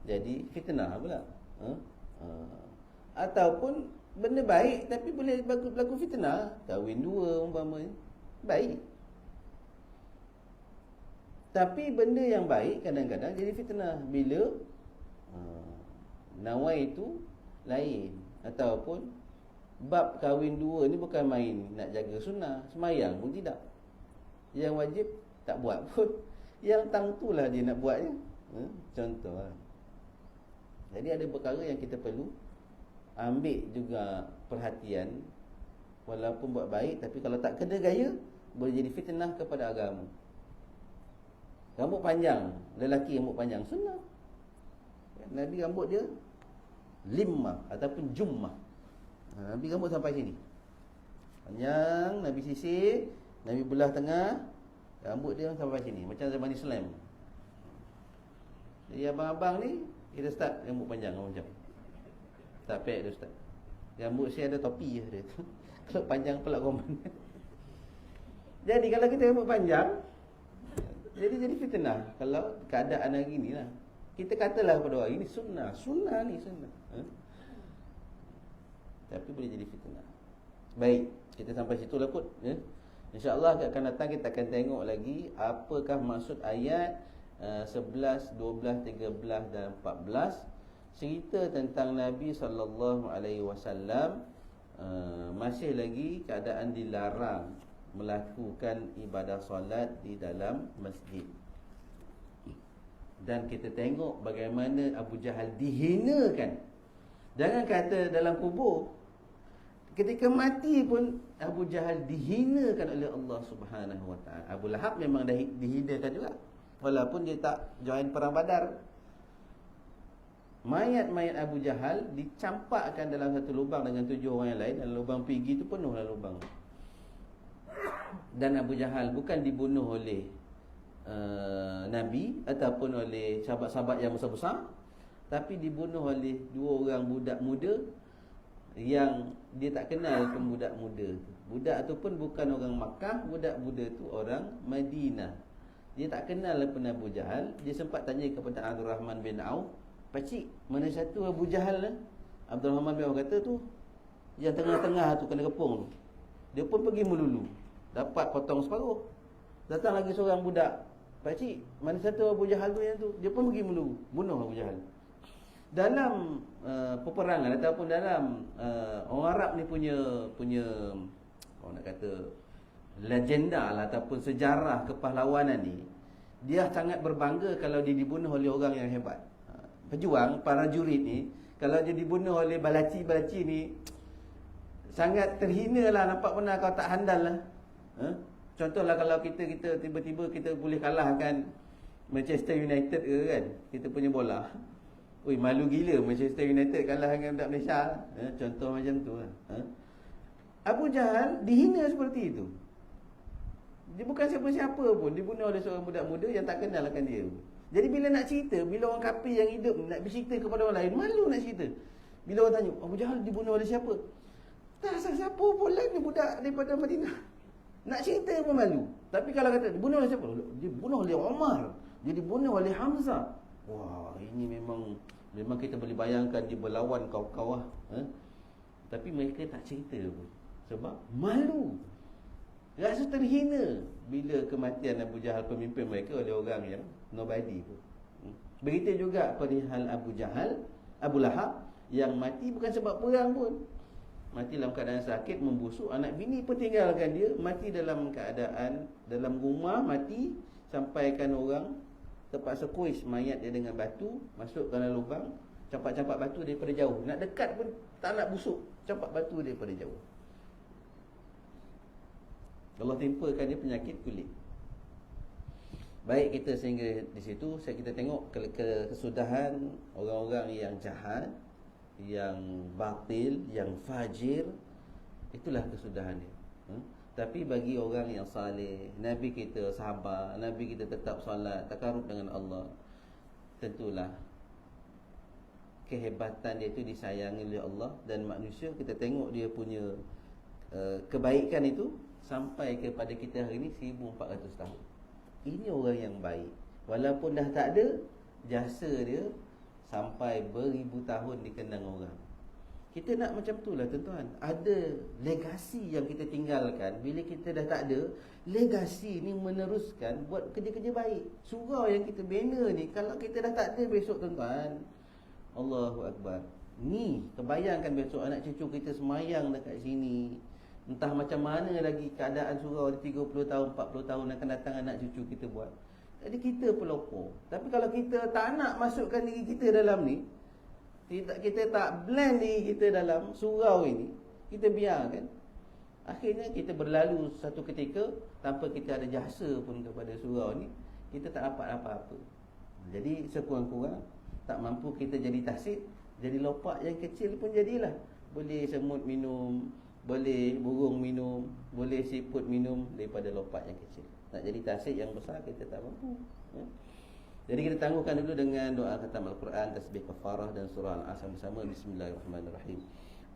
Jadi fitnah pula. Ataupun benda baik tapi boleh berlaku fitnah. Kahwin dua umpamanya, baik. Tapi benda yang baik kadang-kadang jadi fitnah bila nawai itu lain. Ataupun bab kahwin dua ni bukan main nak jaga sunnah, semayang pun tidak. Yang wajib tak buat pun, yang tangtulah dia nak buatnya. Contoh lah. Jadi ada perkara yang kita perlu ambil juga perhatian. Walaupun buat baik, tapi kalau tak kena gaya, boleh jadi fitnah kepada agama. Rambut panjang, lelaki rambut panjang, sunnah. Nabi rambut dia limah ataupun jummah. Nabi rambut sampai sini, panjang. Nabi sisir, Nabi belah tengah, rambut dia sampai sini, macam zaman Islam. Jadi abang-abang ni, kita start rambut panjang macam tak pek dia start. Rambut saya ada topi je dia. Kalau panjang pula komen. Jadi kalau kita rambut panjang, jadi fitnah. Kalau keadaan hari ni lah, kita katalah kepada orang, ini sunnah ni sunnah. Tapi boleh jadi fitnah. Baik, kita sampai situ lah kot. InsyaAllah akan datang kita akan tengok lagi apakah maksud ayat 11, 12, 13 dan 14. Cerita tentang Nabi SAW masih lagi keadaan dilarang melakukan ibadah solat di dalam masjid. Dan kita tengok bagaimana Abu Jahal dihinakan. Jangan kata dalam kubur, ketika mati pun Abu Jahal dihinakan oleh Allah Subhanahu Wa Taala. Abu Lahab memang dah dihinakan juga, walaupun dia tak join perang Badar. Mayat-mayat Abu Jahal dicampakkan dalam satu lubang dengan 7 orang yang lain, dan lubang pergi tu penuhlah lubang. Dan Abu Jahal bukan dibunuh oleh Nabi ataupun oleh sahabat-sahabat yang besar-besar, tapi dibunuh oleh 2 orang budak muda yang dia tak kenal pun budak muda tu. Budak tu pun bukan orang Makkah, budak muda tu orang Madinah. Dia tak kenal pun Abu Jahal. Dia sempat tanya kepada Abdul Rahman bin Auf, "Pakcik, mana satu Abu Jahal lah?" Abdul Rahman bin Auf kata tu, yang tengah-tengah tu kena kepung tu. Dia pun pergi melulu, dapat potong separuh. Datang lagi seorang budak, "Pakcik, mana satu Abu Jahal tu yang tu?" Dia pun pergi melulu, bunuh Abu Jahal. Dalam peperangan ataupun dalam orang Arab ni punya orang nak kata legenda lah, ataupun sejarah kepahlawanan ni, dia sangat berbangga kalau dia dibunuh oleh orang yang hebat. Pejuang, para jurid ni, kalau dia dibunuh oleh balaci-balaci ni, sangat terhina lah. Nampak pernah kau tak handal lah. Contohlah kalau kita tiba-tiba kita boleh kalahkan Manchester United ke kan, kita punya bola. Ui, malu gila Manchester United kalah dengan budak Malaysia. Contoh macam tu lah. Abu Jahal dihina seperti itu. Dia bukan siapa-siapa pun, dibunuh oleh seorang budak muda yang tak kenal akan dia. Jadi bila nak cerita, bila orang kafir yang hidup nak bercerita kepada orang lain, malu nak cerita. Bila orang tanya, Abu Jahal dibunuh oleh siapa? Tak asal siapa pun lah, ni budak daripada Madinah. Nak cerita pun malu. Tapi kalau kata dibunuh oleh siapa? Dibunuh oleh Omar. Dia dibunuh oleh Hamzah. Wah, ini memang kita boleh bayangkan dia berlawan kau-kau lah. Tapi mereka tak cerita pun. Sebab malu. Rasa terhina bila kematian Abu Jahal, pemimpin mereka, oleh orang yang nobody pun. Begitu juga perihal Abu Jahal, Abu Lahab, yang mati bukan sebab perang pun. Mati dalam keadaan sakit, membusuk, anak bini pun tinggalkan dia. Mati dalam keadaan dalam rumah, mati. Sampaikan orang terpaksa kuis mayat dia dengan batu, masuk dalam lubang, campak-campak batu daripada jauh. Nak dekat pun tak nak busuk, campak batu daripada jauh. Allah timpakan dia penyakit kulit. Baik kita sehingga di situ, kita tengok kesudahan orang-orang yang jahat, yang batil, yang fajir. Itulah kesudahan dia. Tapi bagi orang yang saleh, Nabi kita sahabat, Nabi kita tetap solat, takarub dengan Allah, tentulah kehebatan dia itu disayangi oleh Allah. Dan manusia, kita tengok dia punya kebaikan itu sampai kepada kita hari ini 1400 tahun. Ini orang yang baik. Walaupun dah tak ada, jasa dia sampai beribu tahun dikenang orang. Kita nak macam itulah tuan-tuan. Ada legasi yang kita tinggalkan. Bila kita dah tak ada, legasi ni meneruskan buat kerja-kerja baik. Surau yang kita bina ni, kalau kita dah tak ada besok tuan-tuan, Allahu Akbar, ni terbayangkan besok anak cucu kita semayang dekat sini. Entah macam mana lagi keadaan surau di 30 tahun, 40 tahun akan datang anak cucu kita buat. Jadi kita pelopor. Tapi kalau kita tak nak masukkan diri kita dalam ni, kita tak blend diri kita dalam surau ini, kita biarkan, akhirnya kita berlalu satu ketika tanpa kita ada jasa pun kepada surau ni, kita tak dapat apa-apa. Jadi sekurang-kurang tak mampu kita jadi tasik, jadi lopak yang kecil pun jadilah. Boleh semut minum, boleh burung minum, boleh siput minum daripada lopak yang kecil. Nak jadi tasik yang besar kita tak mampu. Jadi kita tangguhkan dulu dengan doa khatam Al-Quran, tasbih kafarah dan surah Al-Asr bersama. Bismillahirrahmanirrahim.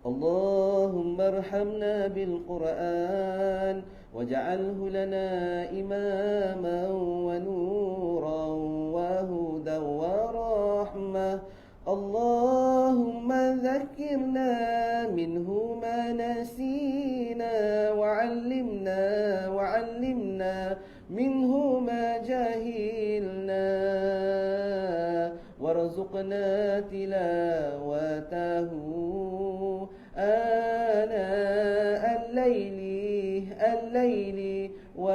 Allahumma arhamna bil Quran waj'alhu lana imaman wa nuran wa hudan wa rahmah. Allahumma dhakkirna minhu ma nasina wa'allimna minhu ma jahilna warzuqna tilawatahu ana al-layli wa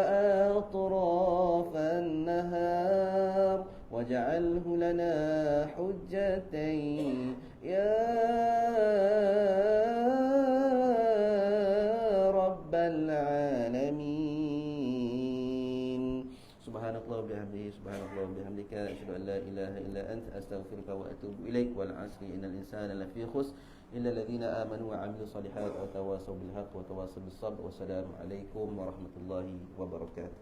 atrafan nahar waj'alhu lana hujjatan ya rabbal alamin. Subhanallah bihamdihi, subhanallah bihamdika, asyhadu an la ilaha illa anta, astaghfiruka wa atubu ilaik. Wal 'asri innal insana lafi khusr illa alladhina amanu wa 'amilus solihati wa tawasaw bil haqqi wa tawasaw bis sabr. Wassalamu alaikum warahmatullahi wabarakatuh.